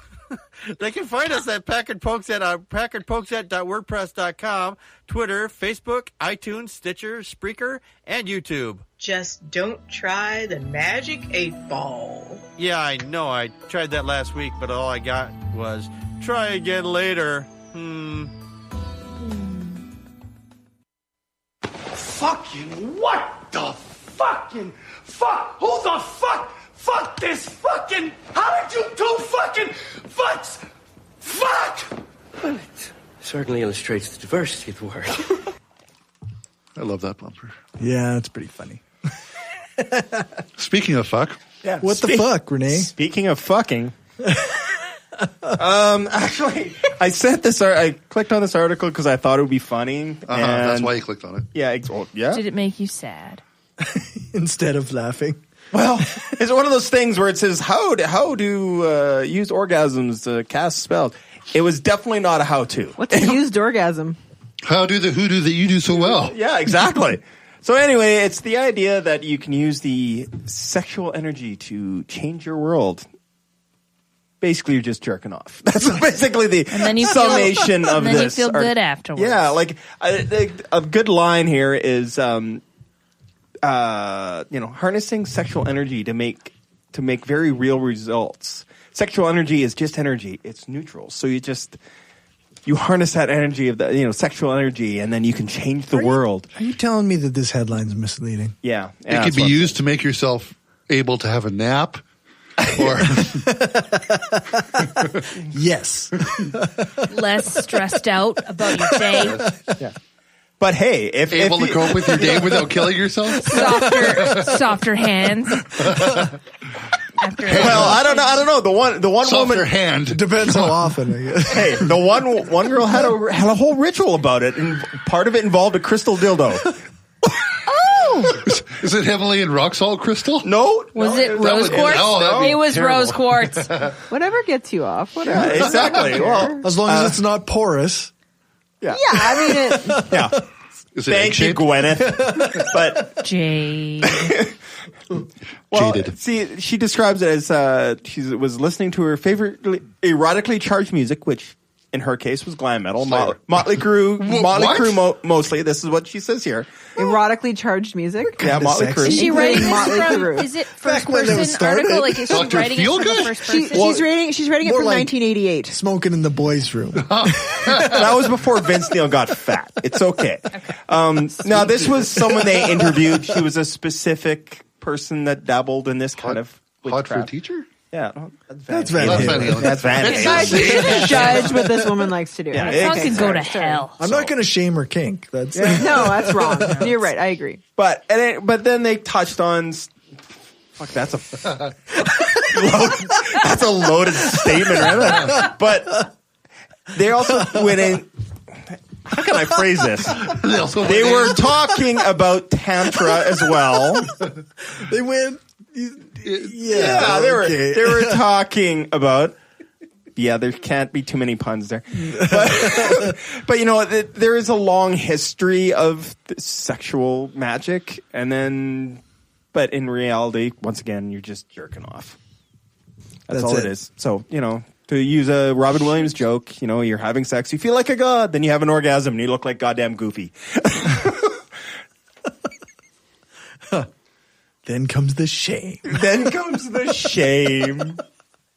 Speaker 14: They can find us at Packard Pokesat on packardpokesat.wordpress.com, Twitter, Facebook, iTunes, Stitcher, Spreaker, and YouTube.
Speaker 13: Just don't try the magic 8-ball.
Speaker 14: Yeah, I know. I tried that last week, but all I got was, try again later.
Speaker 15: Fucking what the fucking fuck? Who the fuck? Fuck this fucking... How did you two fucking fucks? Fuck!
Speaker 16: Well, it certainly illustrates the diversity of the word.
Speaker 9: I love that bumper.
Speaker 6: Yeah, it's pretty funny.
Speaker 9: Speaking of fuck.
Speaker 8: Yeah.
Speaker 6: What the fuck, Rene?
Speaker 8: Speaking of fucking. Actually, I clicked on this article because I thought it would be funny.
Speaker 9: That's why you clicked on it.
Speaker 8: Yeah. Yeah.
Speaker 7: Did it make you sad?
Speaker 6: Instead of laughing.
Speaker 8: Well, it's one of those things where it says how to use orgasms to cast spells. It was definitely not a how-to.
Speaker 3: What's a used orgasm?
Speaker 9: How do the hoodoo that you do so well?
Speaker 8: Yeah, exactly. So anyway, it's the idea that you can use the sexual energy to change your world. Basically, you're just jerking off. That's basically the summation of this.
Speaker 7: And then you feel good afterwards.
Speaker 8: Yeah, like a good line here is... harnessing sexual energy to make very real results. Sexual energy is just energy; it's neutral. So you harness that energy of the sexual energy, and then you can change the world.
Speaker 6: Are you telling me that this headline's misleading?
Speaker 8: Yeah,
Speaker 9: it could be used to make yourself able to have a nap. Or
Speaker 6: yes,
Speaker 7: less stressed out about your day.
Speaker 8: Yeah. But hey, if
Speaker 9: able to cope with your day without killing yourself,
Speaker 7: softer hands.
Speaker 8: Well, I don't know. The one
Speaker 9: softer
Speaker 8: woman
Speaker 9: hand
Speaker 6: depends how often. I guess.
Speaker 8: Hey, the one girl had a whole ritual about it, and part of it involved a crystal dildo.
Speaker 7: know.
Speaker 9: Is it Himalayan rock salt crystal?
Speaker 8: No.
Speaker 7: Was it rose quartz? It was rose quartz.
Speaker 3: Whatever gets you off. Whatever.
Speaker 8: Yeah, exactly. Well,
Speaker 6: as long as it's not porous.
Speaker 8: Yeah.
Speaker 3: Yeah, I mean it.
Speaker 8: Yeah. Thank you, Gwyneth. But
Speaker 7: Jade.
Speaker 8: Well, see, she describes it as she was listening to her favorite erotically charged music, which in her case was glam metal. Motley Crue mostly. This is what she says here.
Speaker 3: Erotically charged music?
Speaker 8: Yeah, Motley Crue.
Speaker 7: Is she writing
Speaker 3: Motley
Speaker 7: this from,
Speaker 3: Crue.
Speaker 7: is it first person article? Like, is she writing it from the first person?
Speaker 3: She's writing it from 1988.
Speaker 6: Smoking in the boys' room.
Speaker 8: That was before Vince Neil got fat. It's okay. Now, this was someone they interviewed. She was a specific person that dabbled in this kind of
Speaker 9: hot for a teacher?
Speaker 8: Yeah,
Speaker 6: that's Van Halen.
Speaker 8: That's Van Halen.
Speaker 3: Guys, you shouldn't judge what this woman likes to do.
Speaker 8: Yeah,
Speaker 7: That song can go to hell.
Speaker 6: I'm not going to shame her kink. That's
Speaker 3: no, that's wrong. You're right. I agree.
Speaker 8: But then they touched on. Fuck, that's a loaded statement, right? But they also went in. How can I phrase this? They were talking about Tantra as well.
Speaker 6: They went.
Speaker 8: Yeah, they were talking about. Yeah, there can't be too many puns there. But you know, there is a long history of sexual magic, but in reality, once again, you're just jerking off. That's all it is. So, you know, to use a Robin Williams joke, you know, you're having sex, you feel like a god, then you have an orgasm, and you look like goddamn Goofy.
Speaker 6: Then comes the shame.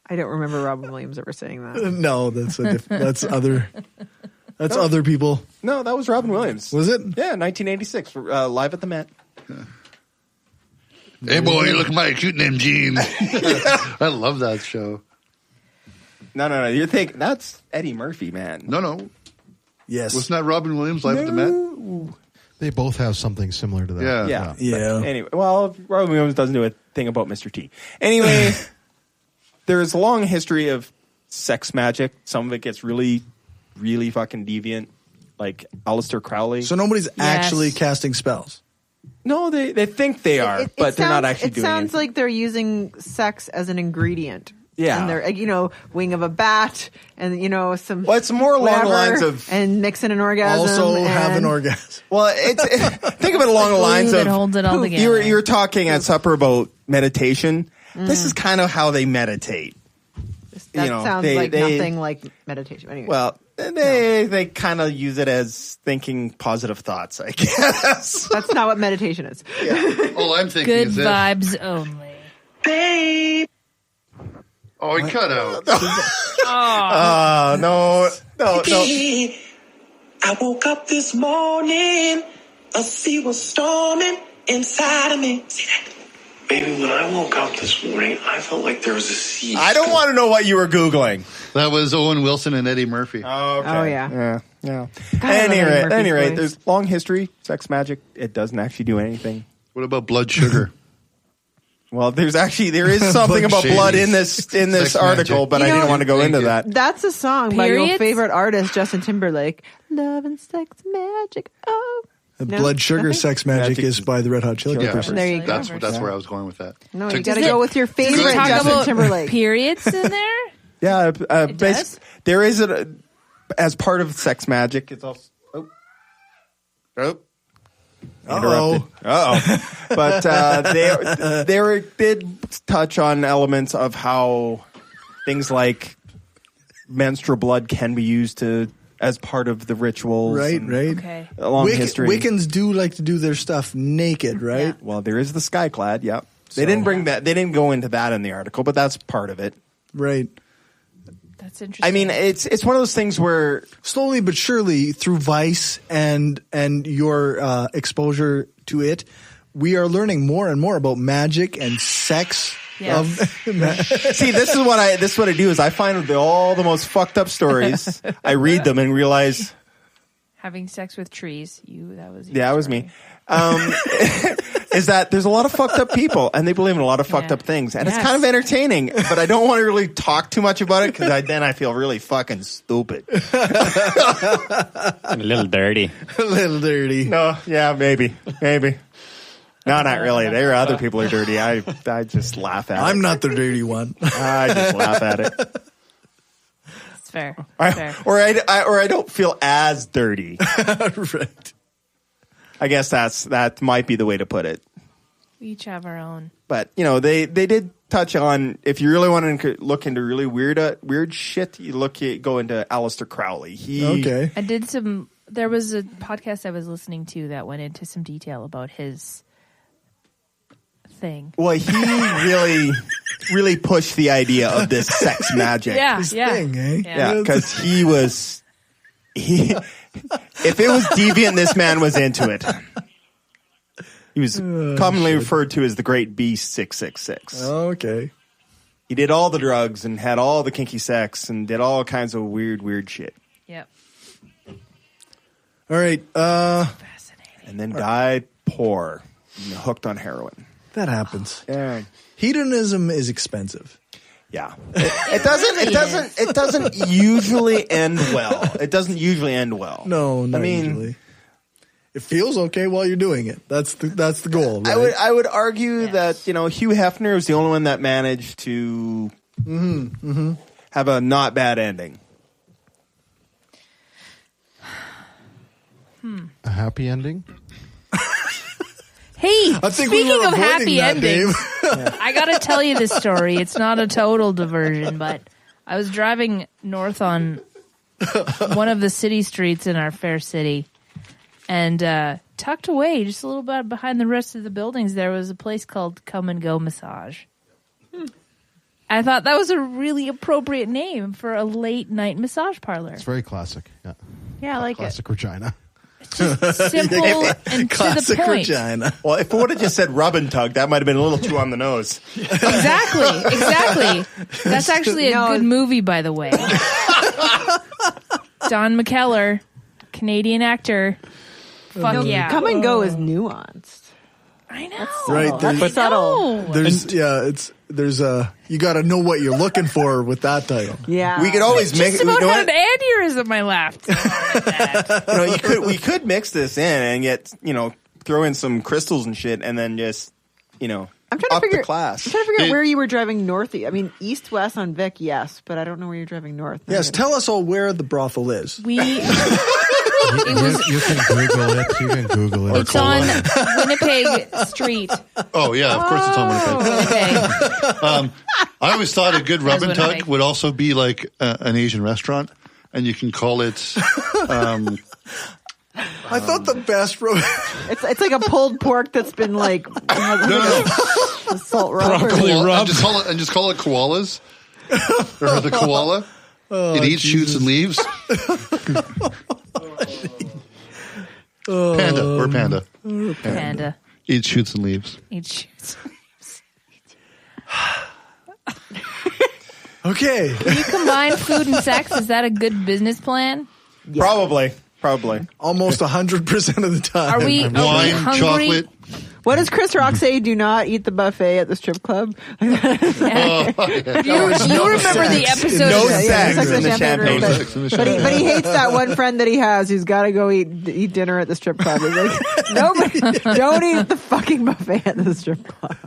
Speaker 3: I don't remember Robin Williams ever saying that.
Speaker 6: No, that's other people.
Speaker 8: No, that was Robin Williams.
Speaker 6: Was it?
Speaker 8: Yeah, 1986, live at the Met.
Speaker 9: Hey, boy, you look mighty cute in them jeans. I love that show.
Speaker 8: No. You're thinking, that's Eddie Murphy, man.
Speaker 9: No.
Speaker 6: Yes.
Speaker 9: Wasn't that Robin Williams live at the Met?
Speaker 4: They both have something similar to that.
Speaker 8: Yeah. Anyway, well, Robin Williams doesn't do a thing about Mr. T. Anyway, there's a long history of sex magic. Some of it gets really, really fucking deviant, like Aleister Crowley.
Speaker 6: So nobody's actually casting spells.
Speaker 8: No, they think they are, but they're not actually doing it.
Speaker 3: It sounds like they're using sex as an ingredient.
Speaker 8: Yeah.
Speaker 3: And they're, you know, wing of a bat and, you know, some.
Speaker 8: Well, it's more along the lines of.
Speaker 3: And mixing an orgasm.
Speaker 6: Also have an orgasm.
Speaker 8: Well, think of it along the lines of.
Speaker 7: Holds it all together.
Speaker 8: You were talking at supper about meditation. This is kind of how they meditate.
Speaker 3: That sounds like nothing like meditation. Anyway.
Speaker 8: Well, they kind of use it as thinking positive thoughts, I guess.
Speaker 3: That's not what meditation is.
Speaker 8: Yeah.
Speaker 9: All I'm thinking
Speaker 7: Good
Speaker 9: is this.
Speaker 7: vibes only.
Speaker 15: Babe.
Speaker 9: Oh, he cut out.
Speaker 8: No.
Speaker 15: I woke up this morning, a sea was storming inside of me. See that?
Speaker 17: Baby, when I woke up this morning, I felt like there was a sea.
Speaker 8: I don't want to know what you were Googling.
Speaker 9: That was Owen Wilson and Eddie Murphy.
Speaker 8: Oh, okay.
Speaker 3: Oh, yeah.
Speaker 8: Yeah.
Speaker 3: At
Speaker 8: any rate, there's long history, sex magic. It doesn't actually do anything.
Speaker 9: What about blood sugar?
Speaker 8: Well, there is something about blood in this article,
Speaker 9: magic.
Speaker 8: but I didn't want to go into that.
Speaker 3: That's a song by your
Speaker 7: Periods?
Speaker 3: favorite artist, Justin Timberlake. Love and sex magic. Oh. No?
Speaker 6: Blood sugar
Speaker 3: Nothing?
Speaker 6: sex magic is by the Red Hot Chili
Speaker 9: Yeah,
Speaker 6: Peppers.
Speaker 3: There you go.
Speaker 9: That's where I was going with that.
Speaker 3: No,
Speaker 9: To-
Speaker 3: you got to go with your favorite
Speaker 7: Does it talk
Speaker 3: Justin
Speaker 7: about
Speaker 3: Timberlake.
Speaker 7: periods in there?
Speaker 8: Yeah,
Speaker 7: It does?
Speaker 8: there is as part of sex magic. It's also interrupted. But they did touch on elements of how things like menstrual blood can be used as part of the rituals.
Speaker 6: Right.
Speaker 7: Okay.
Speaker 8: A long history.
Speaker 6: Wiccans do like to do their stuff naked, right?
Speaker 7: Yeah.
Speaker 8: Well, there is the skyclad. Yeah, they didn't bring that. They didn't go into that in the article, but that's part of it.
Speaker 6: Right.
Speaker 7: That's interesting.
Speaker 8: I mean, it's one of those things where
Speaker 6: Slowly but surely, through Vice and your exposure to it, we are learning more and more about magic and sex.
Speaker 7: Yes.
Speaker 8: see, this is what I do is I find all the most fucked up stories. I read them and realize
Speaker 7: having sex with trees. That was
Speaker 8: me. Is that there's a lot of fucked up people and they believe in a lot of fucked up things, and it's kind of entertaining. But I don't want to really talk too much about it because then I feel really fucking stupid
Speaker 10: And a little dirty.
Speaker 6: A little dirty.
Speaker 8: No, yeah, maybe. No, not really. There are other people who are dirty. I just laugh at it.
Speaker 6: I'm not the dirty one.
Speaker 8: I just laugh at it.
Speaker 7: It's fair.
Speaker 8: Or I don't feel as dirty.
Speaker 6: Right.
Speaker 8: I guess that might be the way to put it.
Speaker 7: We each have our own.
Speaker 8: But they did touch on, if you really want to look into really weird shit, you go into Aleister Crowley.
Speaker 6: Okay.
Speaker 7: I did some. There was a podcast I was listening to that went into some detail about his thing.
Speaker 8: Well, he really pushed the idea of this sex magic.
Speaker 6: Thing, eh?
Speaker 8: Yeah, because if it was deviant, this man was into it. He was commonly referred to as the Great Beast 666.
Speaker 6: Okay.
Speaker 8: He did all the drugs and had all the kinky sex and did all kinds of weird shit.
Speaker 7: Yep.
Speaker 6: All right.
Speaker 8: And then died poor, hooked on heroin.
Speaker 6: That happens.
Speaker 8: Yeah.
Speaker 6: Hedonism is expensive.
Speaker 8: Yeah. It doesn't usually end well. It doesn't usually end well.
Speaker 6: No, not usually. It feels okay while you're doing it. That's the goal, right?
Speaker 8: I would argue that, Hugh Hefner was the only one that managed to have a not bad ending.
Speaker 4: A happy ending?
Speaker 7: Hey,
Speaker 6: I think we
Speaker 7: speaking
Speaker 6: were
Speaker 7: of happy
Speaker 6: avoiding that,
Speaker 7: endings,
Speaker 6: Dave.
Speaker 7: I got to tell you this story. It's not a total diversion, but I was driving north on one of the city streets in our fair city, and tucked away just a little bit behind the rest of the buildings, there was a place called Come and Go Massage. I thought that was a really appropriate name for a late night massage parlor.
Speaker 4: It's very classic. Yeah,
Speaker 3: Yeah, I like
Speaker 4: classic Regina.
Speaker 7: Simple and to the point.
Speaker 6: Regina.
Speaker 8: Well, if it would have just said rub and tug, that might have been a little too on the nose.
Speaker 7: Exactly. That's actually a good movie, by the way. Don McKellar, Canadian actor. Fuck yeah.
Speaker 3: Come and Go is nuanced.
Speaker 7: I know.
Speaker 6: Right.
Speaker 3: That's subtle.
Speaker 6: There's you got to know what you're looking for with that title.
Speaker 3: Yeah.
Speaker 8: We could always
Speaker 7: Just about had an aneurysm, I laughed.
Speaker 8: we could mix this in and get, throw in some crystals and shit and then just,
Speaker 3: I'm trying
Speaker 8: up
Speaker 3: to figure,
Speaker 8: the class.
Speaker 3: I'm trying to figure out where you were driving north. I mean, east, west on Vic, yes, but I don't know where you're driving north.
Speaker 6: Yes, tell us all where the brothel is.
Speaker 4: You can Google it. You can Google it.
Speaker 7: It's on Winnipeg Street.
Speaker 9: Oh, yeah, of course it's on Winnipeg. I always thought a good rub and tug would also be like an Asian restaurant, and you can call it...
Speaker 6: I thought the best
Speaker 3: it's like a pulled pork that's been like a salt rub.
Speaker 9: And just call it koalas. Or the koala. It eats shoots and leaves. Panda.
Speaker 7: Panda.
Speaker 9: Eats shoots and leaves.
Speaker 6: Okay.
Speaker 7: Can you combine food and sex? Is that a good business plan?
Speaker 8: Yeah. Probably.
Speaker 6: Almost 100% of the time.
Speaker 7: Are we hungry?
Speaker 9: Chocolate.
Speaker 3: What does Chris Rock say? Do not eat the buffet at the strip club.
Speaker 7: You remember the episode?
Speaker 8: No sex in the champagne.
Speaker 3: But he hates that one friend that he has who's got to go eat dinner at the strip club. He's like, nobody, don't eat the fucking buffet at the strip club.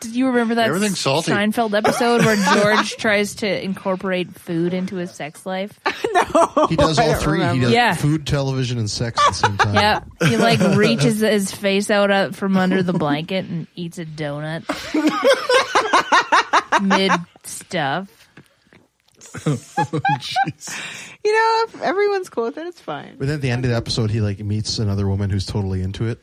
Speaker 7: Did you remember that
Speaker 9: Everything's salty.
Speaker 7: Seinfeld episode where George tries to incorporate food into his sex life?
Speaker 3: No.
Speaker 4: He does all three. He does
Speaker 7: Yeah.
Speaker 4: food, television, and sex at the same time.
Speaker 7: Yeah. He reaches his face out from under the blanket and eats a donut. Mid stuff.
Speaker 3: If everyone's cool with it, it's fine.
Speaker 4: But then at the end of the episode, he meets another woman who's totally into it.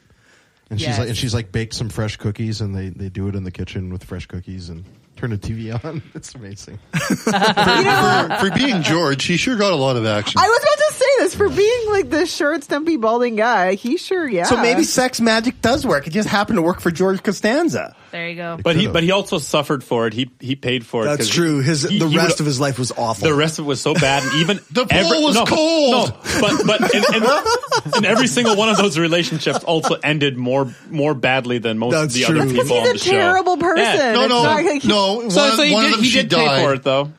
Speaker 4: And she's baked some fresh cookies, and they do it in the kitchen with fresh cookies and turn the TV on. It's amazing.
Speaker 9: For being George, he sure got a lot of action.
Speaker 3: I was about to say this, for being like the short, stumpy, balding guy. He sure, yeah.
Speaker 8: So maybe sex magic does work. It just happened to work for George Costanza.
Speaker 7: There you go.
Speaker 10: But he also suffered for it. He paid for it.
Speaker 6: That's true. The rest of his life was awful.
Speaker 10: The rest of it was so bad, and even
Speaker 9: the pool was cold.
Speaker 10: But in every single one of those relationships also ended more badly than most of the other people on the show.
Speaker 3: He's a terrible person.
Speaker 9: Yeah. No.
Speaker 10: So one of them she died
Speaker 9: for it though.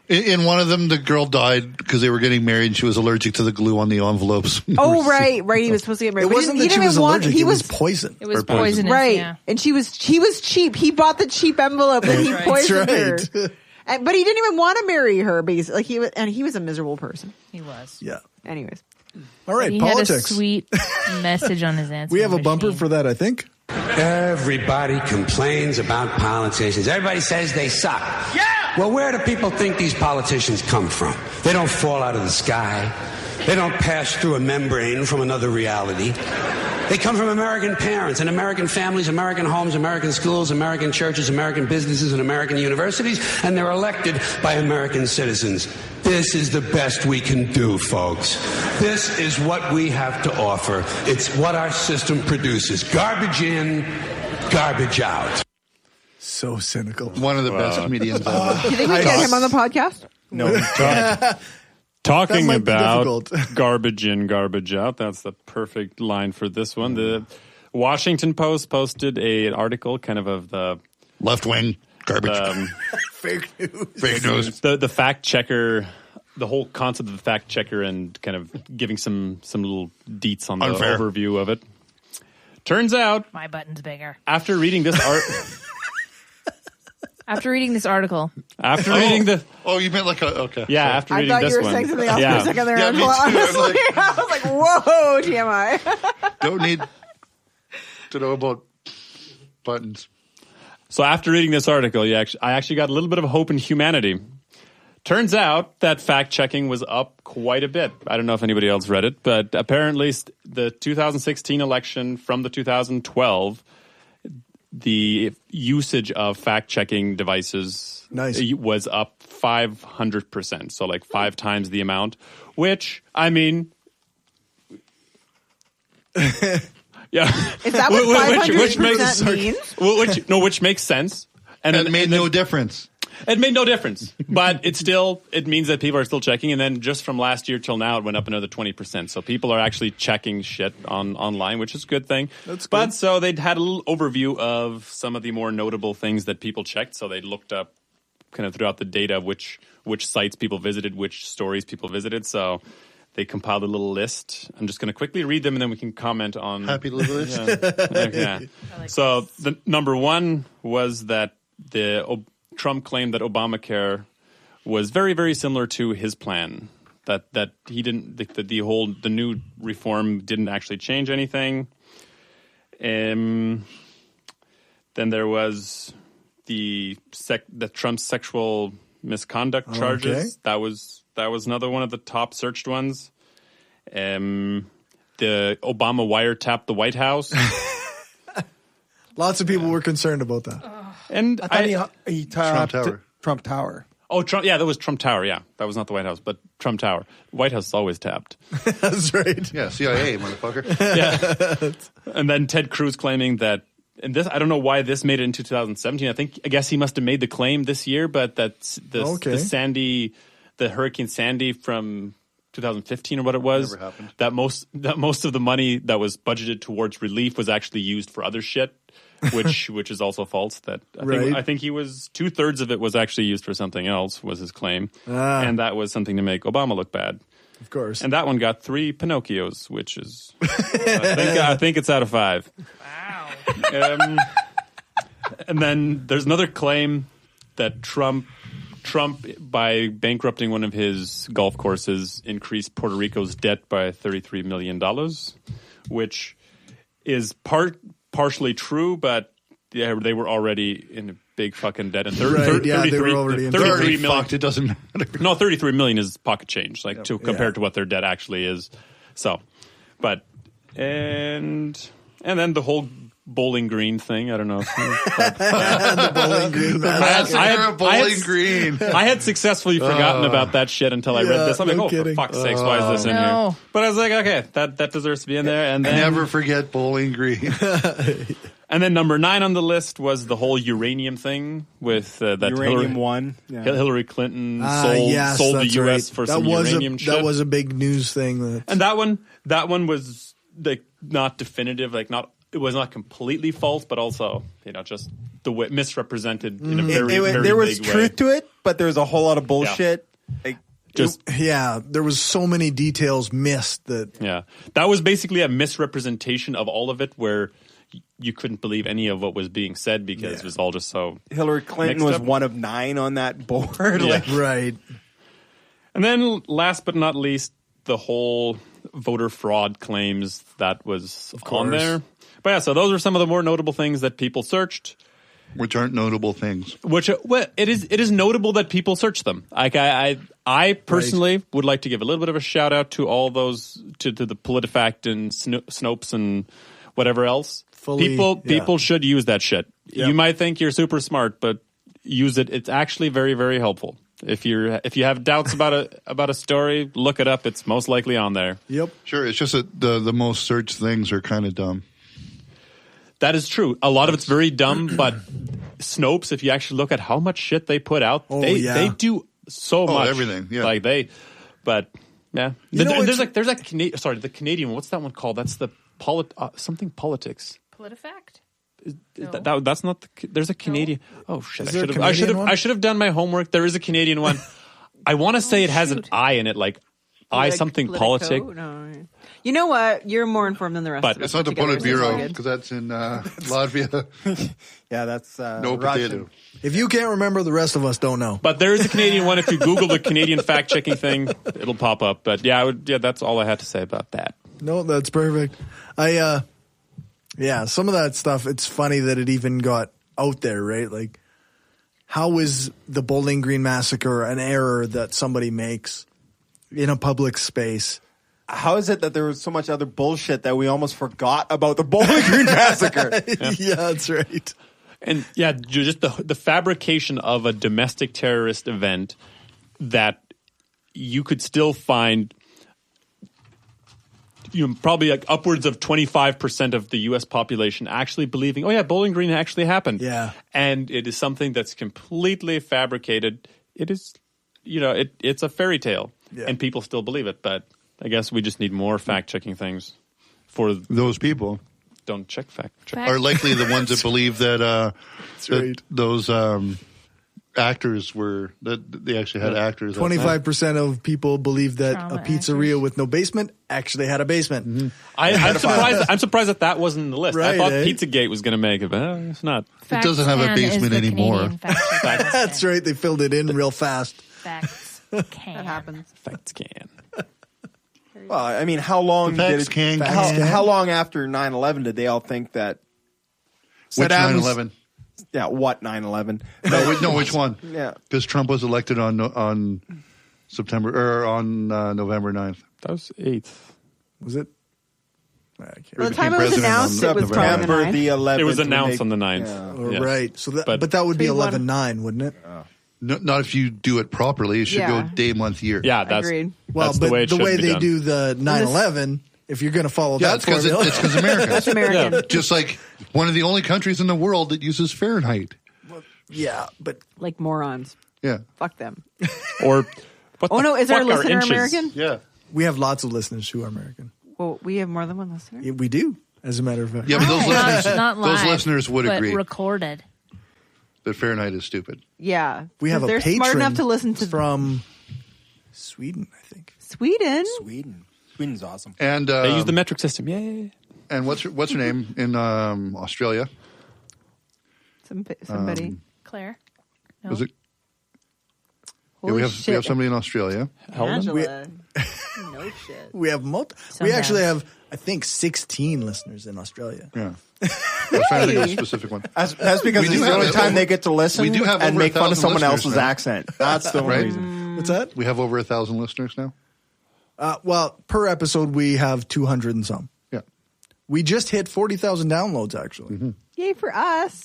Speaker 9: In one of them, the girl died because they were getting married and she was allergic to the glue on the envelopes.
Speaker 3: Oh, right. He was supposed to get married.
Speaker 6: It wasn't that she was allergic. He was poison.
Speaker 7: It was poisonous,
Speaker 3: right.
Speaker 7: yeah.
Speaker 3: And he was cheap. He bought the cheap envelope and he poisoned her. But he didn't even want to marry her. Basically, he was a miserable person.
Speaker 7: He was.
Speaker 6: Yeah.
Speaker 3: Anyways.
Speaker 6: All right,
Speaker 7: he
Speaker 6: politics.
Speaker 7: had a sweet message on his answer.
Speaker 6: We have a bumper for that, I think.
Speaker 18: Everybody complains about politicians. Everybody says they suck. Yeah! Well, where do people think these politicians come from? They don't fall out of the sky. They don't pass through a membrane from another reality. They come from American parents and American families, American homes, American schools, American churches, American businesses, and American universities, and they're elected by American citizens. This is the best we can do, folks. This is what we have to offer. It's what our system produces. Garbage in, garbage out.
Speaker 6: So cynical.
Speaker 9: One of the best comedians ever.
Speaker 3: Do you think we get him on the podcast?
Speaker 8: No, we tried.
Speaker 10: Talking about garbage in, garbage out. That's the perfect line for this one. The Washington Post posted an article kind of the
Speaker 9: left wing garbage.
Speaker 6: Fake news.
Speaker 9: Fake news.
Speaker 10: The fact checker, the whole concept of the fact checker and kind of giving some little deets on the overview of it. Turns out
Speaker 7: my button's bigger.
Speaker 10: After reading this
Speaker 7: After reading this article.
Speaker 10: After reading the...
Speaker 9: Oh, you meant like a... Okay.
Speaker 10: Yeah,
Speaker 9: sorry.
Speaker 10: after reading this one.
Speaker 3: I thought you were saying something else for a second there.
Speaker 9: Yeah, me too.
Speaker 3: Honestly, I was like, whoa, TMI.
Speaker 9: Don't need to know about buttons.
Speaker 10: So after reading this article, I actually got a little bit of hope in humanity. Turns out that fact-checking was up quite a bit. I don't know if anybody else read it, but apparently the 2016 election from the 2012... the usage of fact-checking devices was up 500%, so like 5 times the amount, which, I mean... yeah.
Speaker 3: Is that what 500% means?
Speaker 10: Which makes sense.
Speaker 9: And it made no difference.
Speaker 10: It made no difference, but it means that people are still checking. And then just from last year till now, it went up another 20%. So people are actually checking shit online, which is a good thing.
Speaker 6: That's good.
Speaker 10: But so they'd had a little overview of some of the more notable things that people checked. So they looked up kind of throughout the data which sites people visited, which stories people visited. So they compiled a little list. I'm just going to quickly read them and then we can comment on.
Speaker 9: Happy to list.
Speaker 10: Yeah. So the number one was that Trump claimed that Obamacare was very, very similar to his plan. That he didn't. The new reform didn't actually change anything. Then there was the Trump's sexual misconduct charges.
Speaker 6: Okay.
Speaker 10: That was another one of the top searched ones. The Obama wiretapped the White House.
Speaker 6: Lots of people were concerned about that.
Speaker 10: And
Speaker 8: I thought he tapped
Speaker 9: Trump Tower.
Speaker 8: Trump Tower.
Speaker 10: Oh, Trump! Yeah, that was Trump Tower. Yeah, that was not the White House, but Trump Tower. White House is always tapped.
Speaker 6: That's right.
Speaker 9: Yeah, CIA, motherfucker.
Speaker 10: Yeah. And then Ted Cruz claiming that, and this, I don't know why this made it into 2017. I guess he must have made the claim this year, but that's the Hurricane Sandy from 2015 or what it was.
Speaker 9: Never happened.
Speaker 10: That most of the money that was budgeted towards relief was actually used for other shit. which is also false. I think he was 2/3 of it was actually used for something else, was his claim, and that was something to make Obama look bad.
Speaker 6: Of course.
Speaker 10: And that one got 3 Pinocchios, which is I think it's out of 5. Wow. And then there's another claim that Trump, by bankrupting one of his golf courses, increased Puerto Rico's debt by $33 million, which is partially true, but they were already in a big fucking debt. And
Speaker 6: they were already in
Speaker 10: 33 million.
Speaker 9: Fucked, it doesn't matter.
Speaker 10: No, 33 million is pocket change, compared to what their debt actually is. So, but and then the whole Bowling Green thing. I don't know.
Speaker 6: The Bowling Green.
Speaker 10: I had successfully forgotten about that shit until I read this. I'm like, for fuck's sakes, why is this in here? But I was like, okay, that deserves to be in there. And then,
Speaker 9: never forget Bowling Green.
Speaker 10: And then number 9 on the list was the whole uranium thing with that Hillary Clinton sold the U.S. for some uranium shit.
Speaker 6: That was a big news thing.
Speaker 10: And that one was like not definitive, like not. It was not completely false, but also, just misrepresented in a very, very
Speaker 8: there was
Speaker 10: big
Speaker 8: truth
Speaker 10: way.
Speaker 8: to it, but there was a whole lot of bullshit. Like,
Speaker 6: there was so many details missed that.
Speaker 10: Yeah, that was basically a misrepresentation of all of it, where you couldn't believe any of what was being said because it was all just so.
Speaker 8: Hillary Clinton was one of 9 on that board.
Speaker 6: Right.
Speaker 10: And then, last but not least, the whole voter fraud claims that was on there. But yeah, so those are some of the more notable things that people searched.
Speaker 9: Which aren't notable things.
Speaker 10: Which it is notable that people search them. Like I personally would like to give a little bit of a shout out to all those to the PolitiFact and Snopes and whatever else. People should use that shit. Yep. You might think you're super smart, but use it. It's actually very, very helpful. If you have doubts about a story, look it up. It's most likely on there.
Speaker 6: Yep.
Speaker 9: Sure. It's just that the most searched things are kind of dumb.
Speaker 10: That is true. A lot of it's very dumb, but Snopes, if you actually look at how much shit they put out, they do so much.
Speaker 9: Everything. Yeah.
Speaker 10: But yeah. There's the Canadian one. What's that one called? That's the something politics.
Speaker 7: PolitiFact?
Speaker 10: That's not there's a Canadian. No. Oh shit!
Speaker 6: I
Speaker 10: should have done my homework. There is a Canadian one. I want to say it has an I in it, like something politic.
Speaker 3: No. You know what? You're more informed than the rest of us.
Speaker 9: It's not the Politburo because that's in Latvia.
Speaker 8: Yeah, that's
Speaker 9: no
Speaker 8: Russian.
Speaker 9: potato.
Speaker 6: If you can't remember, the rest of us don't know.
Speaker 10: But there is a Canadian one. If you Google the Canadian fact-checking thing, it'll pop up. But yeah, that's all I had to say about that.
Speaker 6: No, that's perfect. Some of that stuff, it's funny that it even got out there, right? Like, how is the Bowling Green Massacre an error that somebody makes in a public space?
Speaker 8: How is it that there was so much other bullshit that we almost forgot about the Bowling Green Massacre?
Speaker 6: Yeah, that's right.
Speaker 10: And yeah, just the fabrication of a domestic terrorist event that you could still find, probably like upwards of 25% of the U.S. population actually believing, oh yeah, Bowling Green actually happened.
Speaker 6: Yeah.
Speaker 10: And it is something that's completely fabricated. It is, it's a fairy tale, and people still believe it. But I guess we just need more fact-checking things for
Speaker 9: those people.
Speaker 10: Don't check fact.
Speaker 9: Are likely the ones that believe that, those actors they actually had actors.
Speaker 6: 25% of people believe that a pizzeria with no basement actually had a basement. Mm-hmm.
Speaker 10: I'm surprised that wasn't in the list.
Speaker 6: Right,
Speaker 10: I thought Pizzagate was going to make it, but it's not.
Speaker 9: It doesn't have a basement anymore.
Speaker 6: That's right. They filled it in real fast.
Speaker 7: Facts can.
Speaker 3: That happens.
Speaker 10: Facts can.
Speaker 8: Well, I mean, how long how long after 9/11 did they all think that?
Speaker 9: Which 9/11?
Speaker 8: Yeah, what 9/11?
Speaker 9: No, which one?
Speaker 8: Yeah,
Speaker 9: because Trump was elected on September or on November 9th.
Speaker 10: That was 8th.
Speaker 6: Was it?
Speaker 3: By the time it was announced, it was
Speaker 8: September the 11th.
Speaker 10: It was announced on the 9th.
Speaker 6: Yeah. Yes. Right. So but that would be 11/9, wouldn't it?
Speaker 9: No, not if you do it properly. It should go day, month, year.
Speaker 10: Yeah, that's
Speaker 3: agreed.
Speaker 6: Well,
Speaker 10: that's
Speaker 6: but
Speaker 10: the way
Speaker 6: they do the 9/11, if you're going to follow that formula.
Speaker 9: It's because America.
Speaker 3: That's American.
Speaker 9: Yeah. Just like one of the only countries in the world that uses Fahrenheit.
Speaker 6: Yeah, but
Speaker 3: like morons.
Speaker 9: Yeah.
Speaker 3: Fuck them.
Speaker 10: Or
Speaker 3: is our listener American?
Speaker 9: Yeah.
Speaker 6: We have lots of listeners who are American.
Speaker 3: Well, we have more than one listener.
Speaker 6: Yeah, we do, as a matter of fact.
Speaker 9: Yeah, but
Speaker 7: not live,
Speaker 9: those listeners would
Speaker 7: but
Speaker 9: agree
Speaker 7: recorded.
Speaker 9: That Fahrenheit is stupid.
Speaker 3: Yeah.
Speaker 6: We have a
Speaker 3: they're
Speaker 6: patron
Speaker 3: smart enough to listen to
Speaker 6: from Sweden, I think.
Speaker 8: Sweden's awesome.
Speaker 9: And
Speaker 10: they use the metric system. Yay.
Speaker 9: And what's her name in Australia?
Speaker 3: Somebody.
Speaker 7: Claire. No.
Speaker 9: Was it?
Speaker 3: Holy
Speaker 9: we have somebody in Australia.
Speaker 3: Angela. No shit.
Speaker 6: We have we actually have, I think, 16 listeners in Australia.
Speaker 9: Yeah. I was trying to think of a specific one.
Speaker 8: That's because it's the only time they get to listen
Speaker 9: we do have
Speaker 8: and make fun of someone else's
Speaker 9: now.
Speaker 8: accent. That's the only reason.
Speaker 6: What's that?
Speaker 9: We have over 1,000 listeners now.
Speaker 6: Well, per episode, we have 200 and some.
Speaker 9: Yeah.
Speaker 6: We just hit 40,000 downloads, actually.
Speaker 9: Mm-hmm.
Speaker 3: Yay for us.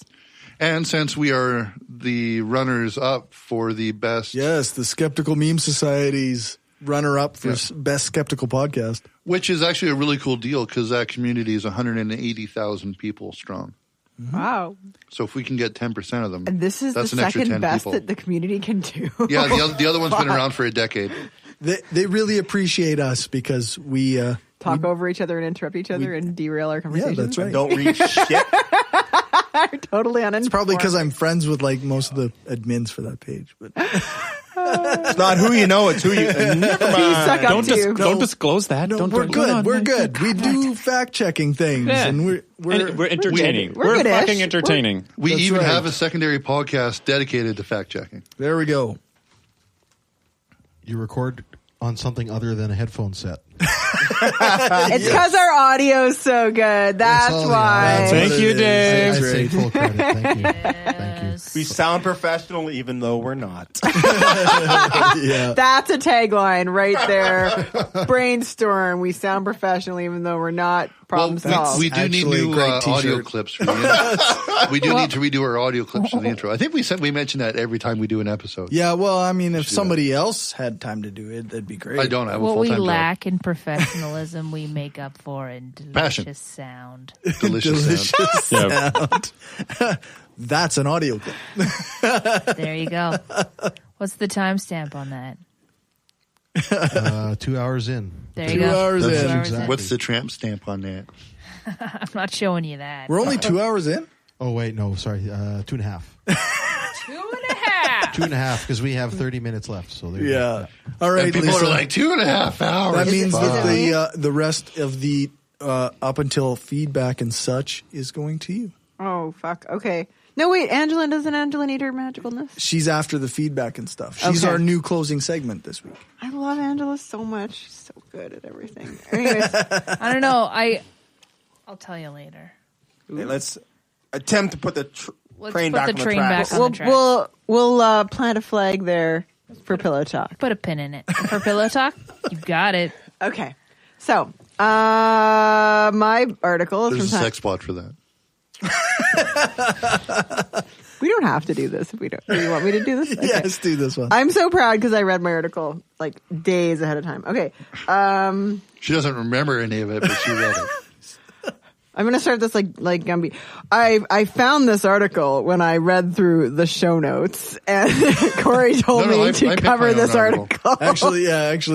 Speaker 9: And since we are the runners up for the best...
Speaker 6: Yes, the Skeptical Meme Society's runner-up for best skeptical podcast.
Speaker 9: Which is actually a really cool deal because that community is 180,000 people strong.
Speaker 6: Mm-hmm.
Speaker 3: Wow.
Speaker 9: So if we can get 10% of them,
Speaker 3: and this is
Speaker 9: that's
Speaker 3: the
Speaker 9: an extra
Speaker 3: second
Speaker 9: 10
Speaker 3: best
Speaker 9: people.
Speaker 3: that the community can do.
Speaker 9: Yeah, the other one's been around for a decade.
Speaker 6: They really appreciate us because we...
Speaker 3: Talk over each other and interrupt each other and derail our conversation.
Speaker 6: Yeah, that's right.
Speaker 8: Don't read shit.
Speaker 3: Totally uninformed.
Speaker 6: It's probably because I'm friends with like most of the admins for that page. But
Speaker 8: it's not who you know; it's who you. Never mind.
Speaker 10: Don't disclose that.
Speaker 6: No,
Speaker 10: don't,
Speaker 6: we're
Speaker 10: don't,
Speaker 6: good.
Speaker 10: on,
Speaker 6: We're
Speaker 10: man.
Speaker 6: good. We do fact checking things, and we're
Speaker 10: entertaining.
Speaker 3: We're
Speaker 10: We're
Speaker 3: good-ish.
Speaker 10: fucking entertaining.
Speaker 9: We
Speaker 6: That's
Speaker 9: even
Speaker 6: right.
Speaker 9: have a secondary podcast dedicated to fact checking.
Speaker 6: There we go.
Speaker 4: You record on something other than a headphone set.
Speaker 3: It's because our audio's so good. That's why.
Speaker 10: Thank you, Dave.
Speaker 4: I say full credit. Thank you. Thank you.
Speaker 8: We sound professional, even though we're not.
Speaker 6: Yeah.
Speaker 3: That's a tagline right there. Brainstorm. We sound professional, even though we're not. Problem solved.
Speaker 9: We do need
Speaker 6: Actually,
Speaker 9: new
Speaker 6: great
Speaker 9: audio
Speaker 6: t-shirt.
Speaker 9: clips for the intro. We do need to redo our audio clips for the intro. I think we mention that every time we do an episode.
Speaker 6: Yeah, well, I mean, if somebody else had time to do it, that'd be great.
Speaker 9: I don't. I have a
Speaker 7: What we
Speaker 9: full-time job.
Speaker 7: lack in professionalism, we make up for in delicious
Speaker 9: Passion.
Speaker 7: sound.
Speaker 9: Delicious sound.
Speaker 6: sound. That's an audio clip.
Speaker 7: There you go. What's the timestamp on that?
Speaker 4: 2 hours in.
Speaker 7: There you go.
Speaker 6: 2 hours
Speaker 9: That's
Speaker 6: in.
Speaker 4: Exactly.
Speaker 9: What's the tramp stamp on that?
Speaker 7: I'm not showing you that.
Speaker 6: We're only 2 hours in?
Speaker 4: Oh, wait, no, sorry. 2.5.
Speaker 7: 2.5.
Speaker 4: 2.5, because we have 30 minutes left. So there you
Speaker 6: Yeah. All right,
Speaker 9: And people
Speaker 6: Lisa.
Speaker 9: are like 2.5 hours.
Speaker 6: That means
Speaker 9: Fuck.
Speaker 6: that the rest of the up until feedback and such is going to you.
Speaker 3: Oh, fuck. Okay. No, wait. Doesn't Angela need her magicalness?
Speaker 6: She's after the feedback and stuff. She's
Speaker 3: Okay.
Speaker 6: our new closing segment this week.
Speaker 3: I love Angela so much. She's so good at everything. Anyways.
Speaker 7: I don't know. I'll tell you later.
Speaker 8: Okay, let's attempt to put the
Speaker 7: Let's
Speaker 8: train
Speaker 7: put
Speaker 8: back
Speaker 7: the
Speaker 8: on the
Speaker 7: train
Speaker 8: tracks.
Speaker 7: back on the tracks.
Speaker 3: We'll plant a flag there for Pillow Talk.
Speaker 7: Put a pin in it. For Pillow Talk, you got it.
Speaker 3: Okay. So, my article is
Speaker 9: There's a
Speaker 3: from
Speaker 9: sex spot for that.
Speaker 3: We don't have to do this if we don't. Do you want me to do this? Okay.
Speaker 6: Yes, do this one.
Speaker 3: I'm so proud because I read my article like days ahead of time. Okay.
Speaker 9: She doesn't remember any of it, but she read it.
Speaker 3: I'm going to start this like Gumby. I found this article when I read through the show notes, and Cory told me to cover this article.
Speaker 6: Actually,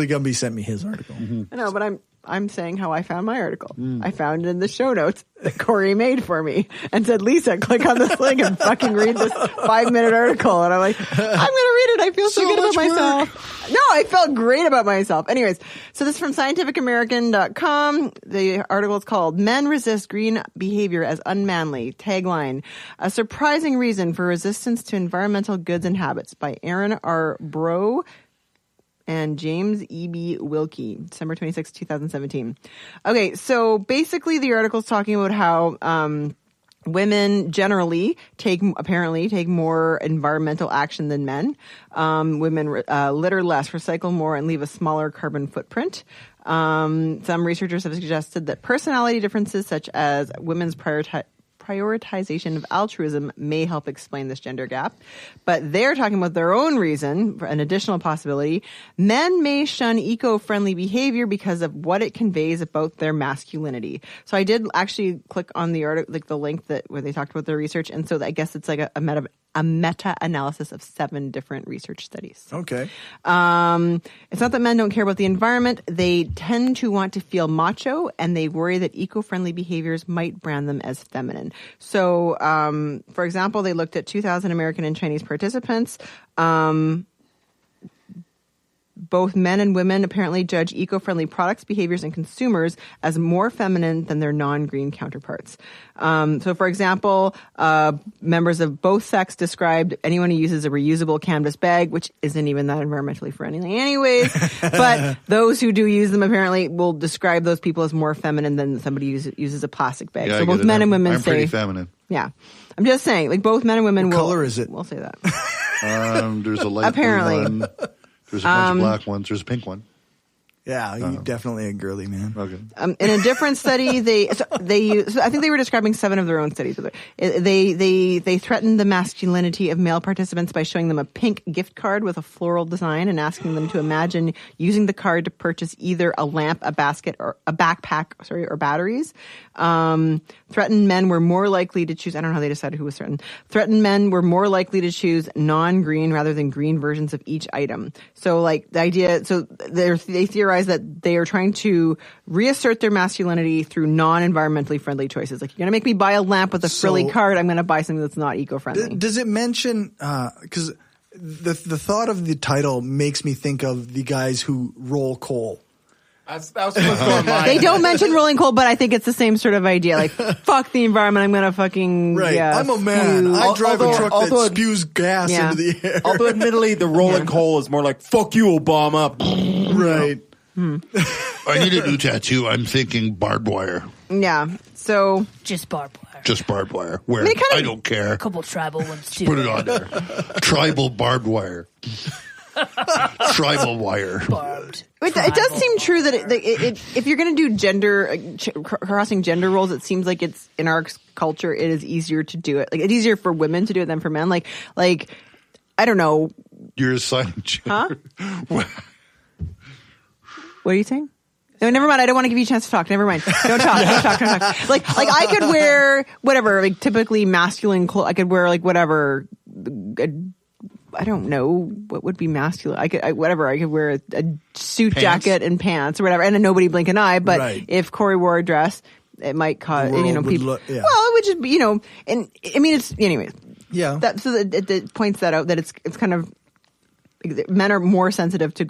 Speaker 6: Gumby sent me his article.
Speaker 3: I know, but I'm saying how I found my article. I found it in the show notes that Cory made for me and said, Lisa, click on this link and fucking read this 5-minute article. And I'm like, I'm going to read it. I feel so good about myself. No, I felt great about myself. Anyways, so this is from scientificamerican.com. The article is called Men Resist Green Behavior as Unmanly. Tagline, a surprising reason for resistance to environmental goods and habits by Aaron R. Brough and James E.B. Wilkie, December 26, 2017. Okay, so basically the article is talking about how women generally apparently take more environmental action than men. Women litter less, recycle more, and leave a smaller carbon footprint. Some researchers have suggested that personality differences such as women's prioritization of altruism may help explain this gender gap. But they're talking about their own reason, an additional possibility. Men may shun eco-friendly behavior because of what it conveys about their masculinity. So I did actually click on the article, like the link where they talked about their research. And so I guess it's like a meta-analysis of 7 different research studies.
Speaker 6: Okay.
Speaker 3: It's not that men don't care about the environment. They tend to want to feel macho, and they worry that eco-friendly behaviors might brand them as feminine. So, for example, they looked at 2,000 American and Chinese participants. Both men and women apparently judge eco-friendly products, behaviors, and consumers as more feminine than their non-green counterparts. So, for example, members of both sex described anyone who uses a reusable canvas bag, which isn't even that environmentally friendly anyways, but those who do use them apparently will describe those people as more feminine than somebody who uses a plastic bag.
Speaker 9: Yeah,
Speaker 3: so both men and women
Speaker 9: I'm
Speaker 3: say...
Speaker 9: pretty feminine.
Speaker 3: Yeah. I'm just saying, like both men and women
Speaker 6: What color is it?
Speaker 3: We'll say that.
Speaker 9: There's a light
Speaker 3: Apparently.
Speaker 9: blue one. There's a bunch of black ones. There's a pink one.
Speaker 6: Yeah, you're definitely a girly man.
Speaker 9: Okay.
Speaker 3: In a different study, I think they were describing 7 of their own studies. They threatened the masculinity of male participants by showing them a pink gift card with a floral design and asking them to imagine using the card to purchase either a lamp, a basket, or a backpack, or batteries. Threatened men were more likely to choose, I don't know how they decided who was threatened. Threatened men were more likely to choose non-green rather than green versions of each item. So like the idea, so they theorize theorize that they are trying to reassert their masculinity through non-environmentally friendly choices. Like, you're going to make me buy a lamp with a frilly card, I'm going to buy something that's not eco-friendly.
Speaker 6: Does it mention, because the thought of the title makes me think of the guys who roll coal.
Speaker 8: That's what's going on.
Speaker 3: They don't mention rolling coal, but I think it's the same sort of idea. Like, fuck the environment, I'm going to fucking...
Speaker 6: Right.
Speaker 3: Yeah,
Speaker 6: I'm a man. I drive a truck that spews gas into the air.
Speaker 8: Although admittedly, the rolling coal is more like, fuck you, Obama.
Speaker 6: Right.
Speaker 9: I need a new tattoo. I'm thinking barbed wire.
Speaker 3: Yeah. So...
Speaker 7: Just barbed wire.
Speaker 9: Just barbed wire. Where I don't care.
Speaker 7: A couple tribal ones too.
Speaker 9: Put it on there. Tribal barbed wire. Tribal wire.
Speaker 7: Barbed.
Speaker 3: It does seem true that if you're going to do gender crossing gender roles, it seems like it's in our culture it is easier to do it. Like, it's easier for women to do it than for men. Like I don't know.
Speaker 9: You're a silent gender.
Speaker 3: Huh? What are you saying? No, never mind. I don't want to give you a chance to talk. Never mind. Don't talk. Don't talk. Like I could wear whatever, like typically masculine clothes. I could wear like whatever. I don't know what would be masculine. I could wear a suit jacket and pants or whatever, and nobody blink an eye. But if Cory wore a dress, it might cause people. Well, it would just be and I mean it's anyways.
Speaker 6: Yeah.
Speaker 3: It points that out that it's kind of men are more sensitive to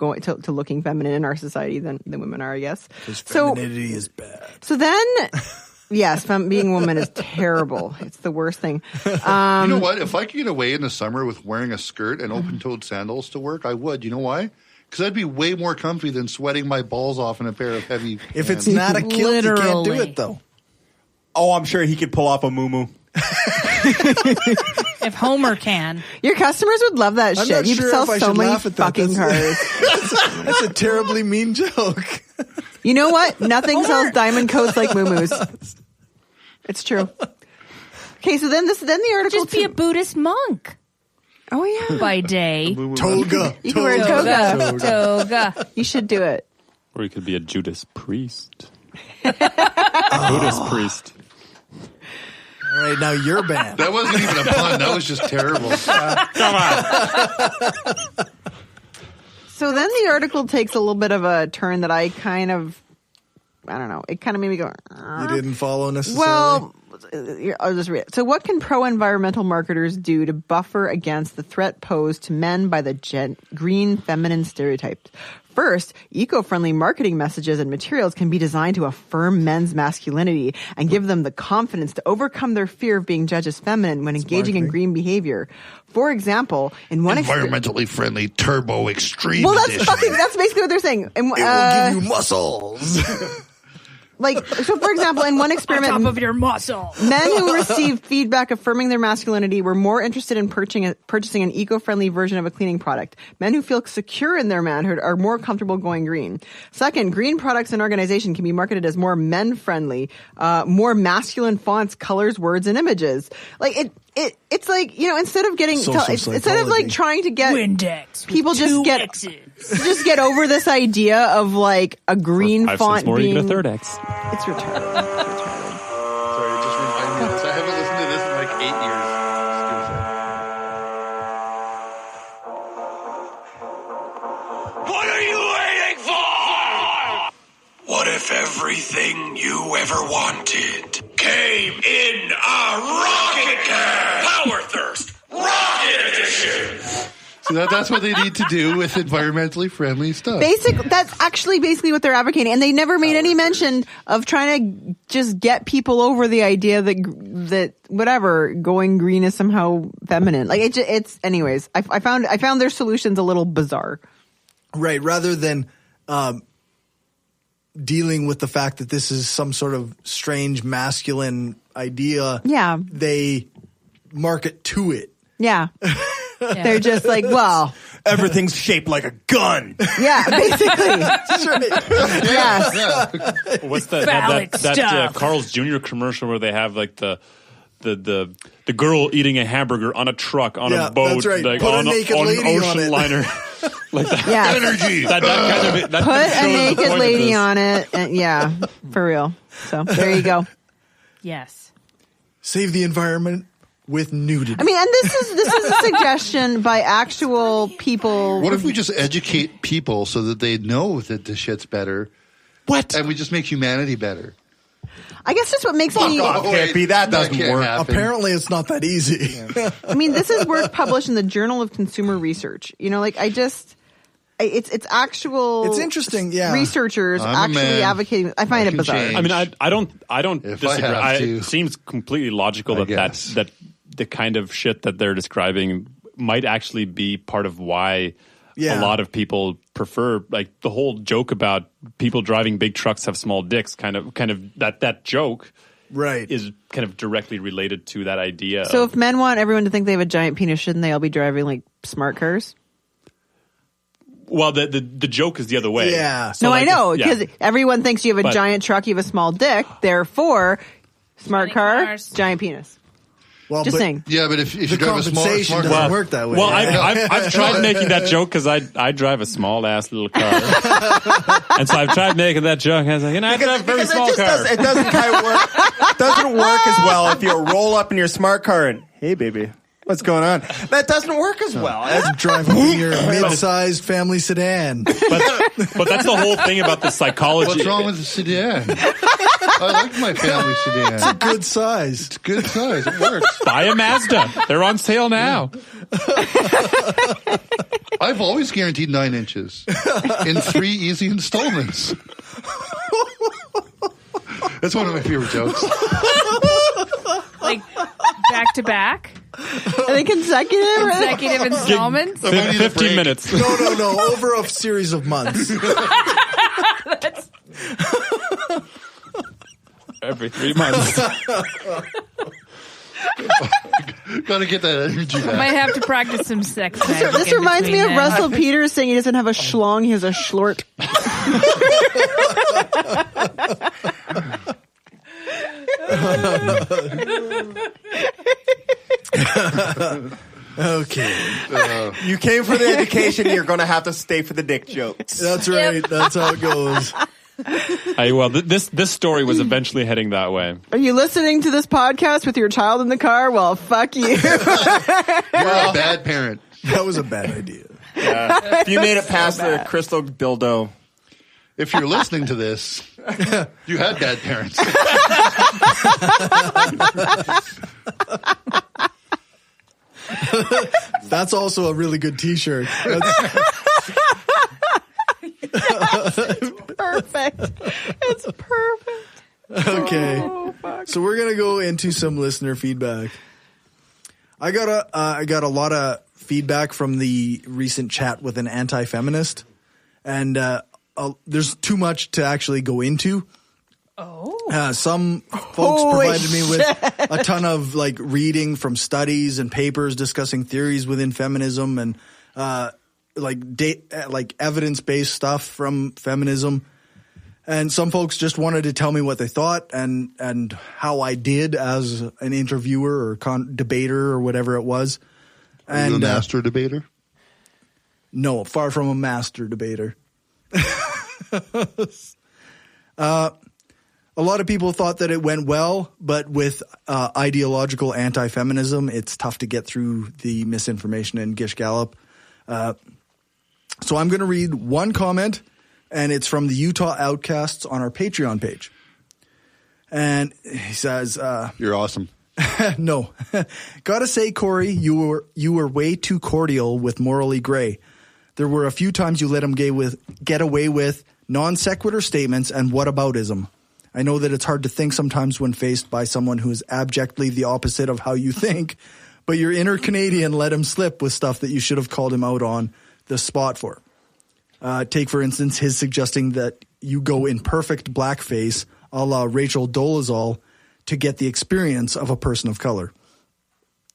Speaker 3: looking feminine in our society than women are, I guess.
Speaker 6: Because femininity is bad.
Speaker 3: So then. Yes, being a woman is terrible. It's the worst thing.
Speaker 9: You know what? If I could get away in the summer with wearing a skirt and open-toed sandals to work, I would. You know why? Because I'd be way more comfy than sweating my balls off in a pair of heavy pants.
Speaker 6: If it's not a kilt, you can't do it, though.
Speaker 8: Oh, I'm sure he could pull off a muumuu.
Speaker 7: If Homer can.
Speaker 3: Your customers would love that
Speaker 6: I'm
Speaker 3: shit.
Speaker 6: not
Speaker 3: You'd
Speaker 6: sure
Speaker 3: sell
Speaker 6: if I
Speaker 3: so
Speaker 6: should
Speaker 3: many
Speaker 6: laugh at that.
Speaker 3: fucking cars.
Speaker 6: That's a terribly mean joke.
Speaker 3: You know what? Nothing sells diamond coats like muumuus. It's true. Okay, so then the article
Speaker 7: just be a Buddhist monk.
Speaker 3: Oh yeah,
Speaker 7: by day.
Speaker 6: Toga.
Speaker 3: You can wear a toga. You should do it.
Speaker 10: Or you could be a Judas priest. Buddhist priest.
Speaker 6: All right, now you're banned.
Speaker 9: That wasn't even a pun. That was just terrible.
Speaker 10: Come on.
Speaker 3: So then the article takes a little bit of a turn that I don't know. It kind of made me go.
Speaker 6: You didn't follow necessarily?
Speaker 3: Well, I'll just read it. So what can pro-environmental marketers do to buffer against the threat posed to men by the green feminine stereotypes? First, eco-friendly marketing messages and materials can be designed to affirm men's masculinity and give them the confidence to overcome their fear of being judged as feminine when engaging in green behavior. For example, in one
Speaker 9: environmentally friendly turbo extreme
Speaker 3: edition. That's basically what they're saying.
Speaker 6: It will give you muscles.
Speaker 3: So for example, in one experiment,
Speaker 7: on top of your muscle,
Speaker 3: men who received feedback affirming their masculinity were more interested in purchasing an eco-friendly version of a cleaning product. Men who feel secure in their manhood are more comfortable going green. Second, green products and organization can be marketed as more men-friendly, more masculine fonts, colors, words, and images. It's like, instead of getting instead of like trying to get
Speaker 7: Windex
Speaker 3: people just get over this idea of like a green font
Speaker 10: more,
Speaker 3: being
Speaker 10: you get a third X.
Speaker 3: It's retarded.
Speaker 9: Sorry, it just reminded me of this. I haven't listened to this in like 8 years.
Speaker 15: What are you waiting for? What if everything you ever wanted came in a rocket can? Power Thirst Rocket Edition.
Speaker 9: So that's what they need to do with environmentally friendly stuff.
Speaker 3: That's actually basically what they're advocating, and they never made any mention of trying to just get people over the idea that whatever going green is somehow feminine. Like it's anyways. I found their solutions a little bizarre.
Speaker 6: Right, rather than dealing with the fact that this is some sort of strange masculine idea.
Speaker 3: Yeah,
Speaker 6: they market to it.
Speaker 3: Yeah. They're just like, well,
Speaker 8: everything's shaped like a gun.
Speaker 3: Yeah, basically.
Speaker 6: That's right.
Speaker 3: Yes.
Speaker 10: What's that Carl's Jr. commercial where they have like the girl eating a hamburger on a truck on a boat,
Speaker 6: that's right.
Speaker 10: like
Speaker 6: Put
Speaker 10: on
Speaker 6: a naked
Speaker 10: an
Speaker 6: lady
Speaker 10: ocean
Speaker 6: on it.
Speaker 10: liner, like that.
Speaker 3: Yeah.
Speaker 9: Energy.
Speaker 10: That kind of
Speaker 3: Put a naked lady on it, and yeah, for real. So there you go.
Speaker 7: Yes.
Speaker 6: Save the environment with nudity.
Speaker 3: I mean, and this is a suggestion by actual people.
Speaker 9: What if we just educate people so that they know that this shit's better?
Speaker 6: What?
Speaker 9: And we just make humanity better.
Speaker 3: I guess that's what makes me.
Speaker 8: That doesn't work.
Speaker 9: Happen.
Speaker 6: Apparently, it's not that easy.
Speaker 3: I mean, this is work published in the Journal of Consumer Research. You know, like it's actual.
Speaker 6: It's interesting, yeah.
Speaker 3: Researchers actually advocating. I find it bizarre.
Speaker 10: I mean, I don't disagree. It seems completely logical that the kind of shit that they're describing might actually be part of why a lot of people prefer, like, the whole joke about people driving big trucks have small dicks. Kind of that joke,
Speaker 6: right,
Speaker 10: is kind of directly related to that idea.
Speaker 3: So if men want everyone to think they have a giant penis, shouldn't they all be driving like smart cars?
Speaker 10: Well, the joke is the other way.
Speaker 6: Yeah.
Speaker 10: So
Speaker 3: no,
Speaker 10: like,
Speaker 3: I know, because everyone thinks you have a
Speaker 10: But-
Speaker 3: giant truck, you have a small dick. Therefore, smart car, giant penis.
Speaker 6: Well,
Speaker 3: Just saying.
Speaker 9: Yeah, but if you
Speaker 6: the
Speaker 9: drive a smart
Speaker 6: compensation doesn't work that way.
Speaker 10: Well, I've tried making that joke because I drive a small ass little car, and so I've tried making that joke. I was like, I drive a very small car.
Speaker 8: It doesn't kind of work. Doesn't work as well if you roll up in your smart car and, hey, baby, what's going on? That doesn't work as well.
Speaker 6: That's driving in your mid-sized family sedan.
Speaker 10: But that's the whole thing about the psychology.
Speaker 9: What's wrong with the sedan? I like my family sedan.
Speaker 6: It's a good size.
Speaker 9: It's good size. It works.
Speaker 10: Buy a Mazda. They're on sale now.
Speaker 9: I've always guaranteed 9 inches in 3 easy installments. That's one of my favorite jokes.
Speaker 7: Like back to back?
Speaker 3: Are they consecutive?
Speaker 7: Consecutive installments?
Speaker 10: 15 minutes.
Speaker 6: No. Over a series of months.
Speaker 7: That's
Speaker 10: Every 3 months.
Speaker 9: Gotta get that energy back.
Speaker 7: might have to practice some sex magic.
Speaker 3: This
Speaker 7: in
Speaker 3: reminds me
Speaker 7: between
Speaker 3: of
Speaker 7: that.
Speaker 3: Russell Peters saying he doesn't have a schlong, he has a schlort.
Speaker 6: Okay.
Speaker 8: You came for the education, you're going to have to stay for the dick jokes.
Speaker 6: That's right. That's how it goes.
Speaker 10: Hey, well, this story was eventually heading that way.
Speaker 3: Are you listening to this podcast with your child in the car? Well, fuck you.
Speaker 9: You're a bad parent.
Speaker 6: That was a bad idea.
Speaker 8: Yeah. If you made it past the crystal dildo.
Speaker 9: If you're listening to this, you had bad parents.
Speaker 6: That's also a really good T-shirt.
Speaker 3: Perfect. It's perfect.
Speaker 6: Okay.
Speaker 3: Oh, fuck.
Speaker 6: So we're gonna go into some listener feedback. I got a lot of feedback from the recent chat with an anti-feminist, and there's too much to actually go into.
Speaker 7: Oh.
Speaker 6: Some folks
Speaker 3: Holy
Speaker 6: provided me with a ton of like reading from studies and papers discussing theories within feminism and like evidence-based stuff from feminism. And some folks just wanted to tell me what they thought and how I did as an interviewer or debater or whatever it was.
Speaker 9: Are you a master debater?
Speaker 6: No, far from a master debater. A lot of people thought that it went well, but with ideological anti-feminism, it's tough to get through the misinformation in Gish Gallop. So I'm going to read one comment, and it's from the Utah Outcasts on our Patreon page. And he says,
Speaker 9: "You're awesome."
Speaker 6: No, gotta say, Cory, you were way too cordial with morally gray. There were a few times you let him get away with non sequitur statements and whataboutism. I know that it's hard to think sometimes when faced by someone who is abjectly the opposite of how you think, but your inner Canadian let him slip with stuff that you should have called him out on the spot for. Take, for instance, his suggesting that you go in perfect blackface a la Rachel Dolezal to get the experience of a person of color.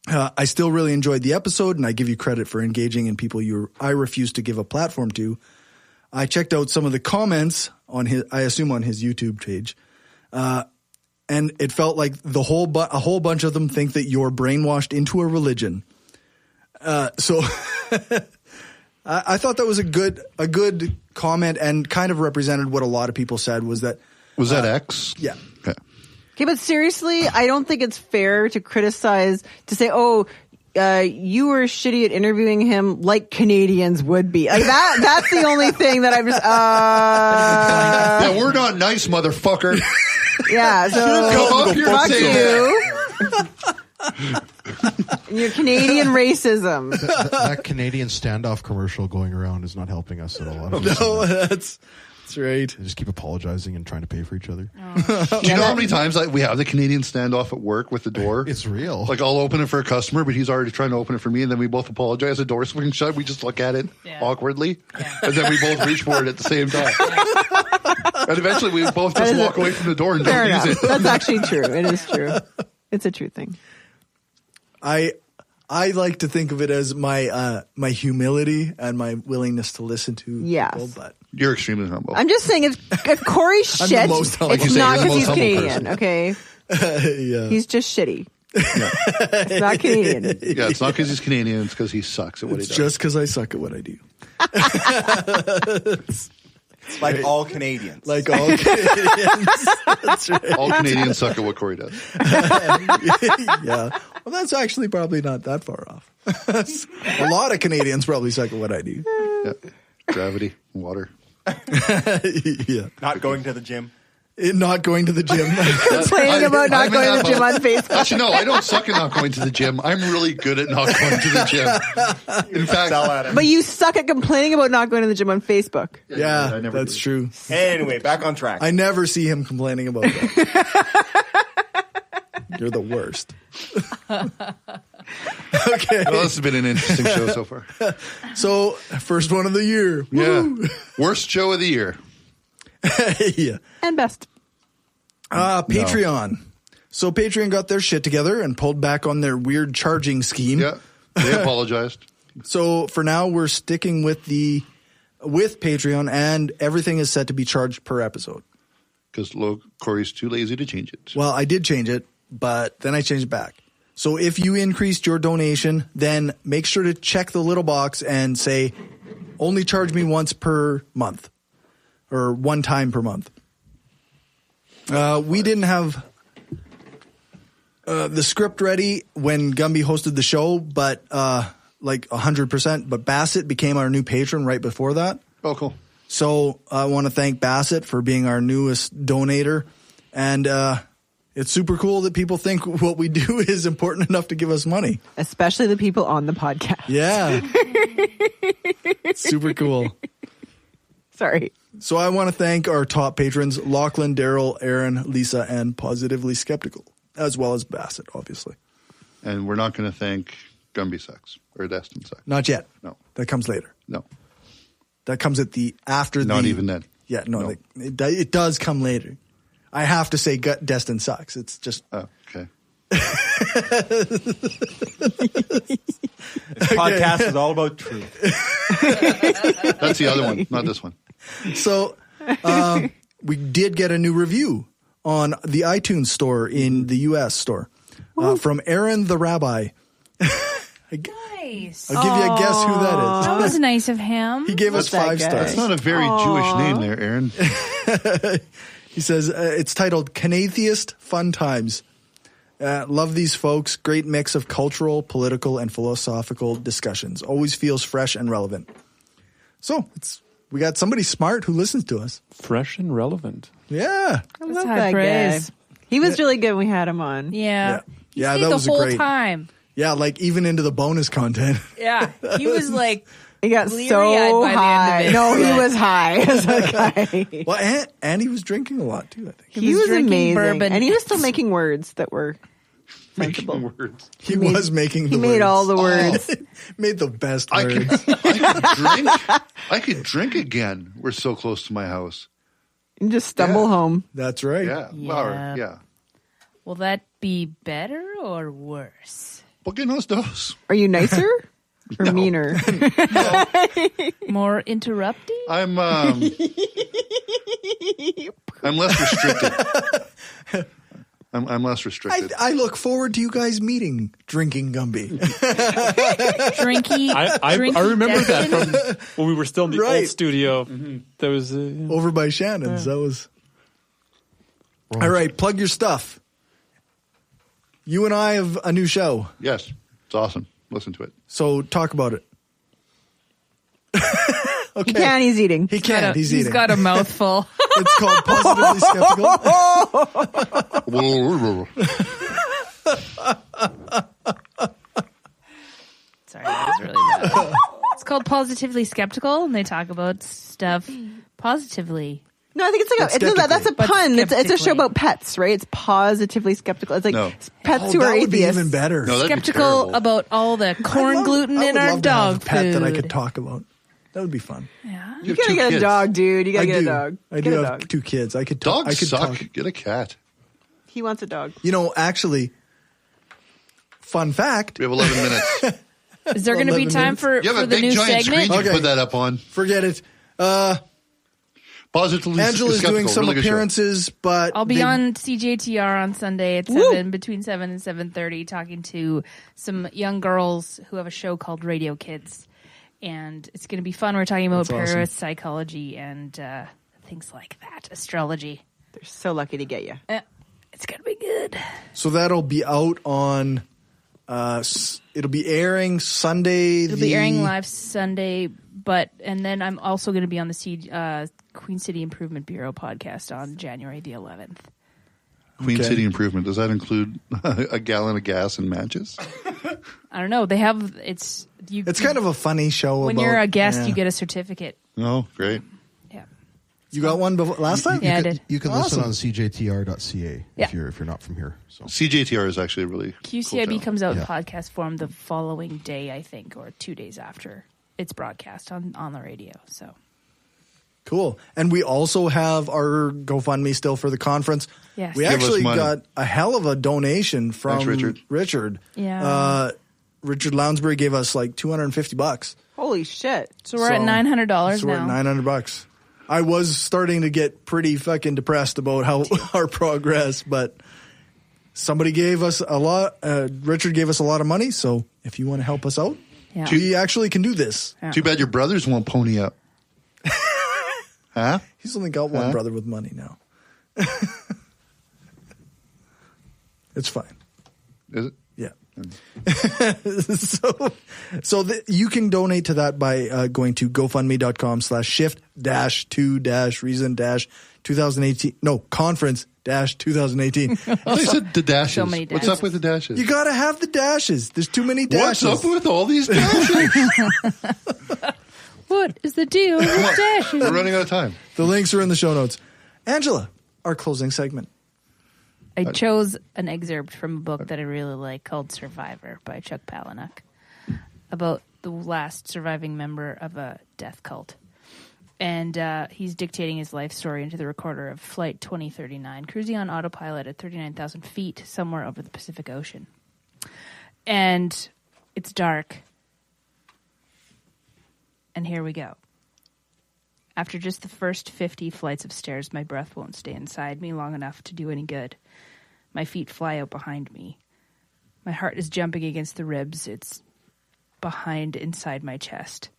Speaker 6: I still really enjoyed the episode, and I give you credit for engaging in people I refuse to give a platform to. I checked out some of the comments on I assume on his YouTube page, and it felt like a whole bunch of them think that you're brainwashed into a religion. So I thought that was a good comment and kind of represented what a lot of people said was that.
Speaker 9: Was that X?
Speaker 6: Yeah.
Speaker 9: Okay.
Speaker 3: Okay, but seriously, I don't think it's fair to criticize, to say, oh, you were shitty at interviewing him like Canadians would be. Like that's the only thing that I'm just,
Speaker 9: yeah, we're not nice, motherfucker.
Speaker 3: Yeah, so fuck you. Your Canadian racism.
Speaker 4: That Canadian standoff commercial going around is not helping us at all.
Speaker 6: No, that's right.
Speaker 4: They just keep apologizing and trying to pay for each other.
Speaker 9: Do you know how many times we have the Canadian standoff at work with the door?
Speaker 4: It's real.
Speaker 9: Like, I'll open it for a customer, but he's already trying to open it for me, and then we both apologize. The door's swinging shut. We just look at it awkwardly, and then we both reach for it at the same time. And eventually, we both just walk away from the door and don't use it.
Speaker 3: That's actually true. It is true. It's a true thing.
Speaker 6: I like to think of it as my my humility and my willingness to listen to people, but
Speaker 9: you're extremely humble.
Speaker 3: I'm just saying, if Cory's shit, it's not because he's Canadian, okay?
Speaker 6: Yeah.
Speaker 3: He's just shitty. It's not Canadian.
Speaker 9: Yeah, it's not because he's Canadian. It's because he sucks at what he does.
Speaker 6: Just because I suck at what I do.
Speaker 8: Like all Canadians.
Speaker 6: Like all Canadians. That's right.
Speaker 9: All Canadians suck at what Cory does.
Speaker 6: Yeah. Well, that's actually probably not that far off. A lot of Canadians probably suck at what I do.
Speaker 9: Yeah. Gravity, water.
Speaker 6: Yeah.
Speaker 8: Not going to the gym.
Speaker 6: Not going to the gym.
Speaker 3: Complaining about not going to the gym on Facebook.
Speaker 9: Actually, no, I don't suck at not going to the gym. I'm really good at not going to the gym. In fact,
Speaker 3: but you suck at complaining about not going to the gym on Facebook.
Speaker 6: Yeah, that's true.
Speaker 8: Anyway, back on track.
Speaker 6: I never see him complaining about that. You're the worst. Okay.
Speaker 9: Well, this has been an interesting show so far.
Speaker 6: So, first one of the year.
Speaker 9: Yeah.
Speaker 6: Woo.
Speaker 9: Worst show of the year.
Speaker 6: Yeah.
Speaker 3: And best.
Speaker 6: Patreon. No. So Patreon got their shit together and pulled back on their weird charging scheme.
Speaker 9: Yeah. They apologized.
Speaker 6: So for now we're sticking with Patreon, and everything is set to be charged per episode.
Speaker 9: Because Cory's too lazy to change it.
Speaker 6: Well, I did change it, but then I changed it back. So if you increased your donation, then make sure to check the little box and say, only charge me once per month. Or one time per month. We didn't have the script ready when Gumby hosted the show, but like 100%. But Bassett became our new patron right before that.
Speaker 9: Oh, cool.
Speaker 6: So I want to thank Bassett for being our newest donator. And it's super cool that people think what we do is important enough to give us money.
Speaker 3: Especially the people on the podcast.
Speaker 6: Yeah. Super cool.
Speaker 3: Sorry.
Speaker 6: So I want to thank our top patrons, Lachlan, Daryl, Aaron, Lisa, and Positively Skeptical, as well as Bassett, obviously.
Speaker 9: And we're not going to thank Gumby Sucks or Destin Sucks.
Speaker 6: Not yet.
Speaker 9: No.
Speaker 6: That comes later.
Speaker 9: No.
Speaker 6: That comes after
Speaker 9: Not even then.
Speaker 6: Yeah, no. It does come later. I have to say Destin Sucks. It's just...
Speaker 9: Oh, okay.
Speaker 8: This podcast is all about truth.
Speaker 9: That's the other one, not this one.
Speaker 6: So we did get a new review on the iTunes store in the U.S. store from Aaron the Rabbi.
Speaker 7: Nice.
Speaker 6: I'll give you a guess who that is.
Speaker 7: That was nice of him.
Speaker 6: He gave us 5 stars.
Speaker 9: That's not a very Jewish name there, Aaron.
Speaker 6: He says it's titled Canatheist Fun Times. Love these folks. Great mix of cultural, political, and philosophical discussions. Always feels fresh and relevant. So we got somebody smart who listens to us.
Speaker 10: Fresh and relevant.
Speaker 6: Yeah.
Speaker 3: I love that guy. He was really good when we had him on.
Speaker 7: Yeah.
Speaker 6: Yeah,
Speaker 7: He
Speaker 6: that
Speaker 7: stayed
Speaker 6: was
Speaker 7: the whole
Speaker 6: great.
Speaker 7: time.
Speaker 6: Yeah, like even into the bonus content.
Speaker 7: Yeah. He was like...
Speaker 3: He got
Speaker 7: bleary-eyed
Speaker 3: so
Speaker 7: by the
Speaker 3: high.
Speaker 7: end of it.
Speaker 3: No, he was high as a guy.
Speaker 6: Well, and he was drinking a lot too, I think.
Speaker 3: He was
Speaker 7: drinking
Speaker 3: amazing.
Speaker 7: bourbon.
Speaker 3: And he was still making words that were sensible.
Speaker 6: He was making the words.
Speaker 3: He made all the words.
Speaker 6: Made the best
Speaker 9: I
Speaker 6: words.
Speaker 9: could drink again. We're so close to my house.
Speaker 3: And just stumble home.
Speaker 6: That's right.
Speaker 9: Yeah.
Speaker 7: Will that be better or worse?
Speaker 9: Porque nos dos.
Speaker 3: Are you nicer or meaner?
Speaker 7: More interrupting?
Speaker 9: I'm less restricted. I'm less restricted.
Speaker 6: I look forward to you guys meeting, drinking Gumby.
Speaker 10: I remember that from when we were still in the
Speaker 6: Right.
Speaker 10: old studio. That was
Speaker 6: Over by Shannon's. That was... All right, plug your stuff. You and I have a new show.
Speaker 9: Yes. It's awesome. Listen to it.
Speaker 6: So talk about it. Okay.
Speaker 3: He can't. He's eating.
Speaker 6: He can't. He's eating.
Speaker 7: He's got a mouthful.
Speaker 6: It's called Positively Skeptical.
Speaker 7: Sorry, that was really bad. It's called Positively Skeptical, and they talk about stuff positively.
Speaker 3: No, I think it's like that's a pun. It's a show about pets, right? It's Positively Skeptical. It's like pets who are
Speaker 6: would be
Speaker 3: atheists.
Speaker 6: even better.
Speaker 9: No, that'd be
Speaker 7: Skeptical
Speaker 9: terrible.
Speaker 7: about all the corn gluten in our
Speaker 6: love
Speaker 7: dog
Speaker 6: to have a pet
Speaker 7: food.
Speaker 6: that I could talk about. That would be fun.
Speaker 7: Yeah.
Speaker 3: You gotta get a dog, dude. You gotta get a dog.
Speaker 6: I do have 2 kids. I could talk.
Speaker 9: Dogs
Speaker 6: I could
Speaker 9: suck.
Speaker 6: talk.
Speaker 9: Get a cat.
Speaker 3: He wants a dog.
Speaker 6: You know, actually, fun fact.
Speaker 9: We have 11 minutes.
Speaker 7: Is there going to be
Speaker 6: 11
Speaker 7: time
Speaker 6: minutes.
Speaker 7: for
Speaker 9: You have a
Speaker 7: the
Speaker 9: big
Speaker 7: new
Speaker 9: giant
Speaker 7: segment?
Speaker 9: screen you can put that up on.
Speaker 6: Forget it.
Speaker 9: Positively
Speaker 6: Angela's
Speaker 9: Skeptical.
Speaker 6: doing some
Speaker 9: Really good show.
Speaker 6: appearances, but
Speaker 7: I'll be on CJTR on Sunday at 7, between 7 and 7:30, talking to some young girls who have a show called Radio Kids. And it's going to be fun. We're talking about
Speaker 6: That's awesome.
Speaker 7: parapsychology and things like that, astrology.
Speaker 3: They're so lucky to get you.
Speaker 7: It's going to be good.
Speaker 6: So that'll be out on. It'll be airing Sunday.
Speaker 7: It'll be airing live Sunday, and then I'm also going to be on the Queen City Improvement Bureau podcast on January the 11th.
Speaker 9: Queen City Improvement. Does that include a gallon of gas and matches?
Speaker 7: I don't know. They have it's
Speaker 6: kind of a funny show.
Speaker 7: When you're a guest, you get a certificate.
Speaker 9: Oh, great.
Speaker 7: Yeah.
Speaker 6: You got one last time?
Speaker 7: Yeah, I did.
Speaker 4: You can listen on cjtr.ca
Speaker 7: Yeah.
Speaker 4: if you're not from here. So
Speaker 9: CJTR is actually really
Speaker 7: QCIB
Speaker 9: cool
Speaker 7: comes out in
Speaker 4: Yeah.
Speaker 7: podcast form the following day, I think, or 2 days after it's broadcast on the radio. So
Speaker 6: Cool. And we also have our GoFundMe still for the conference.
Speaker 7: Yes.
Speaker 6: We
Speaker 9: Give us
Speaker 6: actually
Speaker 9: money.
Speaker 6: got a hell of a donation from
Speaker 9: Thanks,
Speaker 6: Richard.
Speaker 7: Yeah.
Speaker 6: Richard Lounsbury gave us like $250.
Speaker 3: Holy shit!
Speaker 7: So we're at $900
Speaker 6: so we're
Speaker 7: now.
Speaker 6: at $900. I was starting to get pretty fucking depressed about how our progress, but somebody gave us a lot. Richard gave us a lot of money, so if you want to help us out, we actually can do this.
Speaker 7: Yeah.
Speaker 9: Too bad your brothers won't pony up. Huh?
Speaker 6: He's only got one brother with money now. It's fine.
Speaker 9: Is it?
Speaker 6: Yeah. So you can donate to that by going to gofundme.com/shift-2-reason-2018. No, conference-2018.
Speaker 9: They said the dashes.
Speaker 7: So many
Speaker 9: What's
Speaker 7: dashes.
Speaker 9: up with the dashes?
Speaker 6: You got to have the dashes. There's too many dashes.
Speaker 9: What's up with all these dashes?
Speaker 7: What is the deal with dashes?
Speaker 9: We're running out of time.
Speaker 6: The links are in the show notes. Angela, our closing segment.
Speaker 7: I chose an excerpt from a book that I really like called Survivor by Chuck Palahniuk about the last surviving member of a death cult. And he's dictating his life story into the recorder of Flight 2039, cruising on autopilot at 39,000 feet somewhere over the Pacific Ocean. And it's dark. And here we go. After just the first 50 flights of stairs, my breath won't stay inside me long enough to do any good. My feet fly out behind me. My heart is jumping against the ribs. It's behind inside my chest.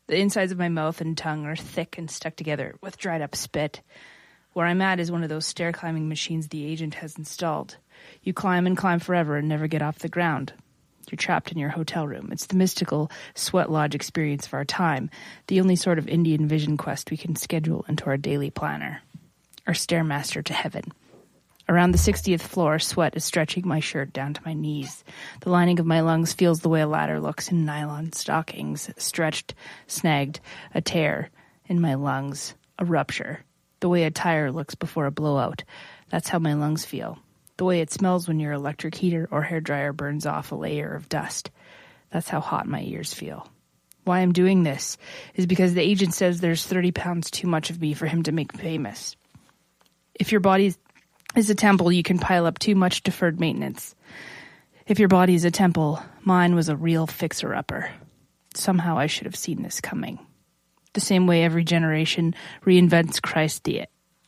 Speaker 7: The insides of my mouth and tongue are thick and stuck together with dried up spit. Where I'm at is one of those stair climbing machines the agent has installed. You climb and climb forever and never get off the ground. You're trapped in your hotel room. It's the mystical sweat lodge experience of our time, the only sort of Indian vision quest we can schedule into our daily planner. Our stairmaster to heaven. Around the 60th floor, sweat is stretching my shirt down to my knees. The lining of my lungs feels the way a ladder looks in nylon stockings, stretched, snagged, a tear in my lungs, a rupture. The way a tire looks before a blowout. That's how my lungs feel. The way it smells when your electric heater or hairdryer burns off a layer of dust. That's how hot my ears feel. Why I'm doing this is because the agent says there's 30 pounds too much of me for him to make famous. If your body is a temple, you can pile up too much deferred maintenance. If your body is a temple, mine was a real fixer-upper. Somehow I should have seen this coming. The same way every generation reinvents Christ, the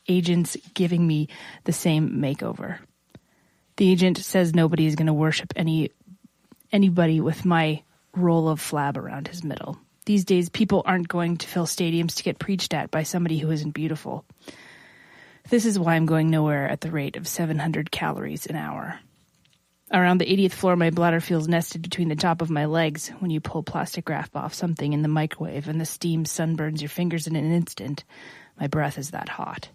Speaker 7: agent's giving me the same makeover. The agent says nobody is going to worship anybody with my roll of flab around his middle. These days, people aren't going to fill stadiums to get preached at by somebody who isn't beautiful. This is why I'm going nowhere at the rate of 700 calories an hour. Around the 80th floor, my bladder feels nested between the top of my legs when you pull plastic wrap off something in the microwave and the steam sunburns your fingers in an instant. My breath is that hot.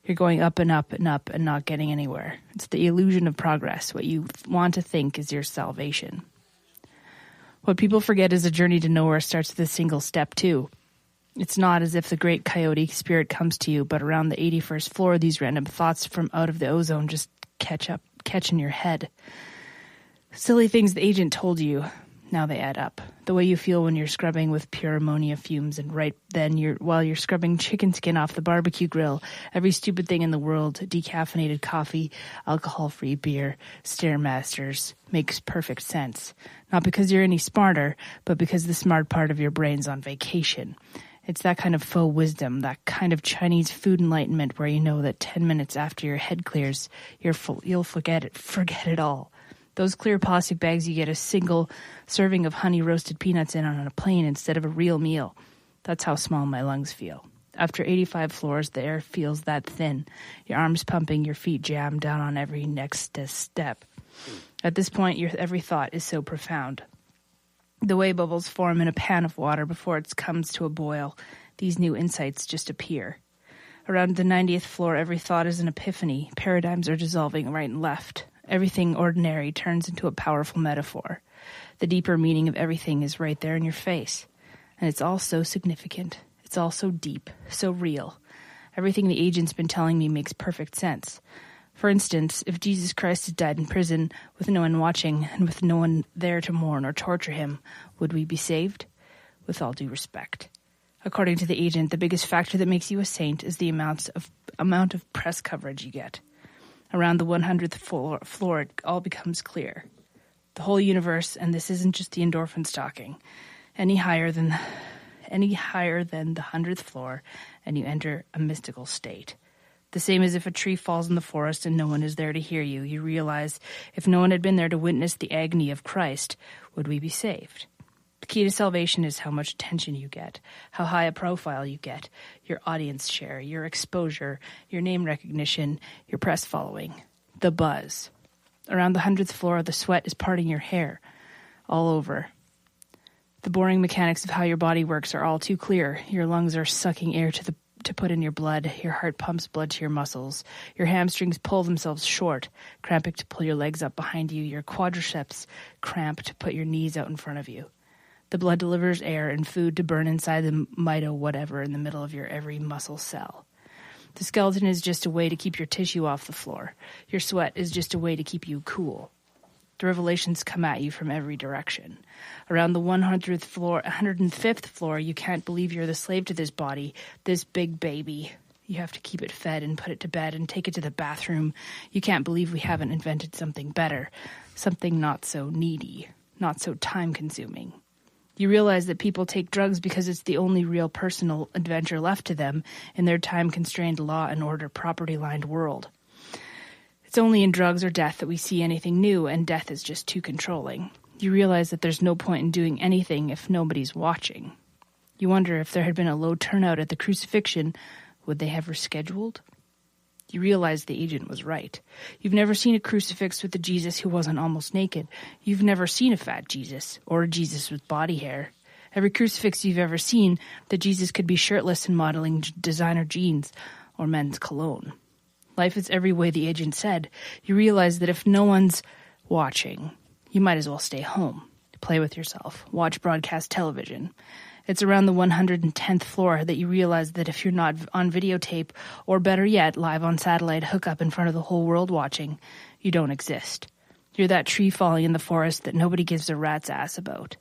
Speaker 7: You're going up and up and up and not getting anywhere. It's the illusion of progress, what you want to think is your salvation. What people forget is a journey to nowhere starts with a single step, too. It's not as if the great coyote spirit comes to you, but around the 81st floor, these random thoughts from out of the ozone just catch in your head. Silly things the agent told you, now they add up. The way you feel when you're scrubbing with pure ammonia fumes, and right then, while you're scrubbing chicken skin off the barbecue grill, every stupid thing in the world, decaffeinated coffee, alcohol-free beer, Stairmasters, makes perfect sense. Not because you're any smarter, but because the smart part of your brain's on vacation. It's that kind of faux wisdom, that kind of Chinese food enlightenment where you know that 10 minutes after your head clears, you'll forget it all. Those clear plastic bags you get a single serving of honey roasted peanuts in on a plane instead of a real meal. That's how small my lungs feel. After 85 floors, the air feels that thin. Your arms pumping, your feet jammed down on every next step. At this point, your every thought is so profound. The way bubbles form in a pan of water before it comes to a boil, these new insights just appear. Around the 90th floor, every thought is an epiphany. Paradigms are dissolving right and left. Everything ordinary turns into a powerful metaphor. The deeper meaning of everything is right there in your face. And it's all so significant. It's all so deep, so real. Everything the agent's been telling me makes perfect sense. For instance, if Jesus Christ had died in prison with no one watching and with no one there to mourn or torture him, would we be saved? With all due respect. According to the agent, the biggest factor that makes you a saint is the amount of press coverage you get. Around the 100th floor, it all becomes clear. The whole universe, and this isn't just the endorphins talking, any higher than the 100th floor, and you enter a mystical state. The same as if a tree falls in the forest and no one is there to hear you. You realize if no one had been there to witness the agony of Christ, would we be saved? The key to salvation is how much attention you get, how high a profile you get, your audience share, your exposure, your name recognition, your press following, the buzz. Around the 100th floor, the sweat is parting your hair, all over. The boring mechanics of how your body works are all too clear. Your lungs are sucking air to put in your blood. Your heart pumps blood to your muscles. Your hamstrings pull themselves short, cramping to pull your legs up behind you. Your quadriceps cramp to put your knees out in front of you. The blood delivers air and food to burn inside the mito whatever in the middle of your every muscle cell. The skeleton is just a way to keep your tissue off the floor. Your sweat is just a way to keep you cool. The revelations come at you from every direction. Around the 105th floor, you can't believe you're the slave to this body, this big baby. You have to keep it fed and put it to bed and take it to the bathroom. You can't believe we haven't invented something better, something not so needy, not so time-consuming. You realize that people take drugs because it's the only real personal adventure left to them in their time-constrained law and order property-lined world. It's only in drugs or death that we see anything new, and death is just too controlling. You realize that there's no point in doing anything if nobody's watching. You wonder if there had been a low turnout at the crucifixion, would they have rescheduled? You realize the agent was right. You've never seen a crucifix with a Jesus who wasn't almost naked. You've never seen a fat Jesus or a Jesus with body hair. Every crucifix you've ever seen, the Jesus could be shirtless and modeling designer jeans or men's cologne. Life is every way the agent said. You realize that if no one's watching, you might as well stay home, play with yourself, watch broadcast television. It's around the 110th floor that you realize that if you're not on videotape, or better yet, live on satellite hookup in front of the whole world watching, you don't exist. You're that tree falling in the forest that nobody gives a rat's ass about.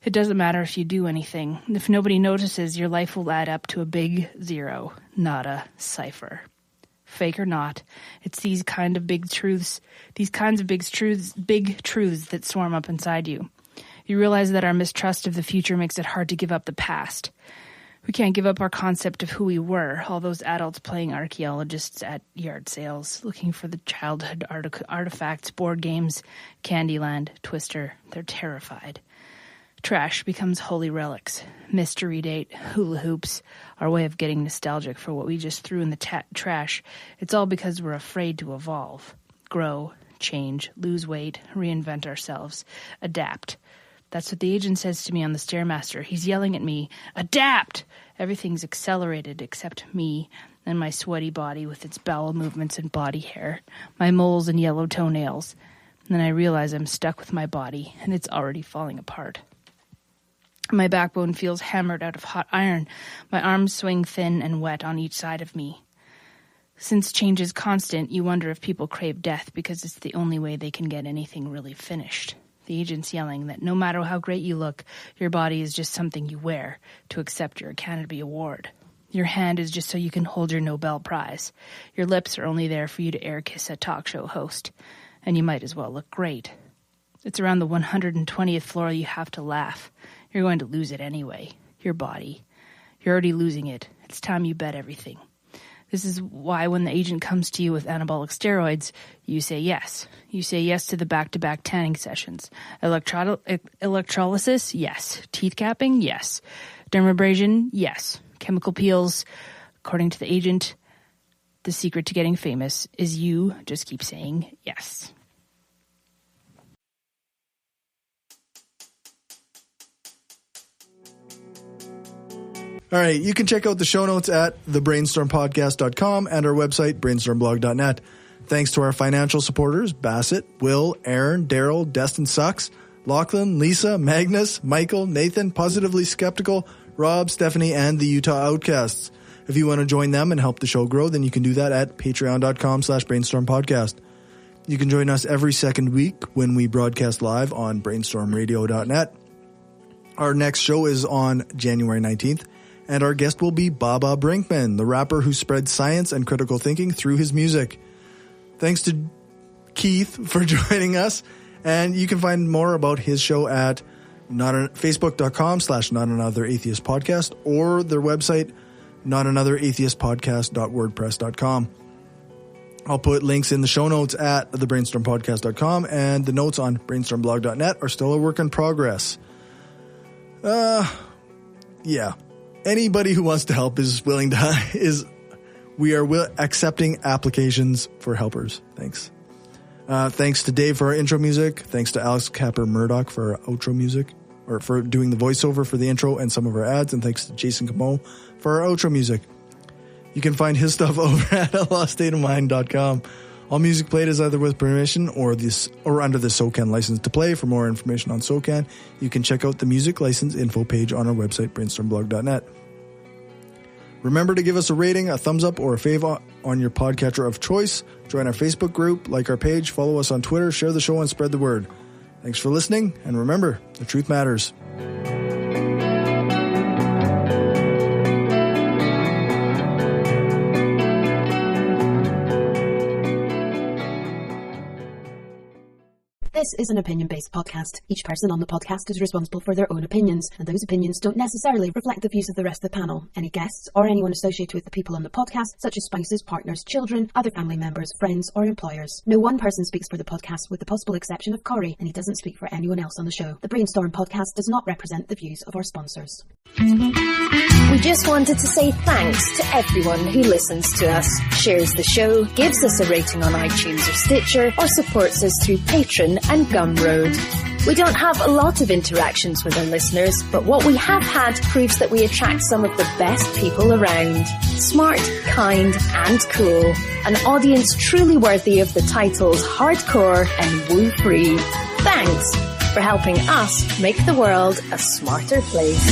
Speaker 7: It doesn't matter if you do anything. If nobody notices, your life will add up to a big zero, nada, cipher. Fake or not, it's these kinds of big truths that swarm up inside you. You realize that our mistrust of the future makes it hard to give up the past. We can't give up our concept of who we were, all those adults playing archaeologists at yard sales, looking for the childhood artifacts, board games, Candyland, Twister. They're terrified. Trash becomes holy relics. Mystery date, hula hoops, our way of getting nostalgic for what we just threw in the trash. It's all because we're afraid to evolve, grow, change, lose weight, reinvent ourselves, adapt. That's what the agent says to me on the Stairmaster. He's yelling at me, adapt! Everything's accelerated except me and my sweaty body with its bowel movements and body hair, my moles and yellow toenails. And then I realize I'm stuck with my body, and it's already falling apart. My backbone feels hammered out of hot iron. My arms swing thin and wet on each side of me. Since change is constant, you wonder if people crave death because it's the only way they can get anything really finished. The agent's yelling that no matter how great you look, your body is just something you wear to accept your Academy Award. Your hand is just so you can hold your Nobel Prize. Your lips are only there for you to air kiss a talk show host. And you might as well look great. It's around the 120th floor you have to laugh. You're going to lose it anyway. Your body. You're already losing it. It's time you bet everything. This is why when the agent comes to you with anabolic steroids, you say yes. You say yes to the back-to-back tanning sessions. Electrolysis? Yes. Teeth capping? Yes. Dermabrasion? Yes. Chemical peels? According to the agent, the secret to getting famous is you just keep saying yes.
Speaker 6: All right, you can check out the show notes at thebrainstormpodcast.com and our website, brainstormblog.net. Thanks to our financial supporters, Bassett, Will, Aaron, Daryl, Destin Sucks, Lachlan, Lisa, Magnus, Michael, Nathan, Positively Skeptical, Rob, Stephanie, and the Utah Outcasts. If you want to join them and help the show grow, then you can do that at patreon.com/brainstormpodcast. You can join us every second week when we broadcast live on brainstormradio.net. Our next show is on January 19th. And our guest will be Baba Brinkman, the rapper who spread science and critical thinking through his music. Thanks to Keith for joining us. And you can find more about his show at facebook.com/notanotheratheistpodcast or their website, notanotheratheistpodcast.wordpress.com. I'll put links in the show notes at thebrainstormpodcast.com, and the notes on brainstormblog.net are still a work in progress. Yeah. Anybody who wants to help is willing to, we are accepting applications for helpers. Thanks. Thanks to Dave for our intro music. Thanks to Alex Capper Murdoch for our outro music, or for doing the voiceover for the intro and some of our ads. And thanks to Jason Camo for our outro music. You can find his stuff over at loststateofmind.com. All music played is either with permission or under the SOCAN license to play. For more information on SOCAN, you can check out the music license info page on our website, brainstormblog.net. Remember to give us a rating, a thumbs up, or a fave on your podcatcher of choice. Join our Facebook group, like our page, follow us on Twitter, share the show, and spread the word. Thanks for listening, and remember, the truth matters.
Speaker 11: This is an opinion-based podcast. Each person on the podcast is responsible for their own opinions, and those opinions don't necessarily reflect the views of the rest of the panel. Any guests or anyone associated with the people on the podcast, such as spouses, partners, children, other family members, friends, or employers. No one person speaks for the podcast with the possible exception of Cory, and he doesn't speak for anyone else on the show. The Brainstorm podcast does not represent the views of our sponsors.
Speaker 19: We just wanted to say thanks to everyone who listens to us, shares the show, gives us a rating on iTunes or Stitcher, or supports us through Patreon and Gumroad. We don't have a lot of interactions with our listeners, but what we have had proves that we attract some of the best people around. Smart, kind, and cool. An audience truly worthy of the titles hardcore and woo-free. Thanks for helping us make the world a smarter place.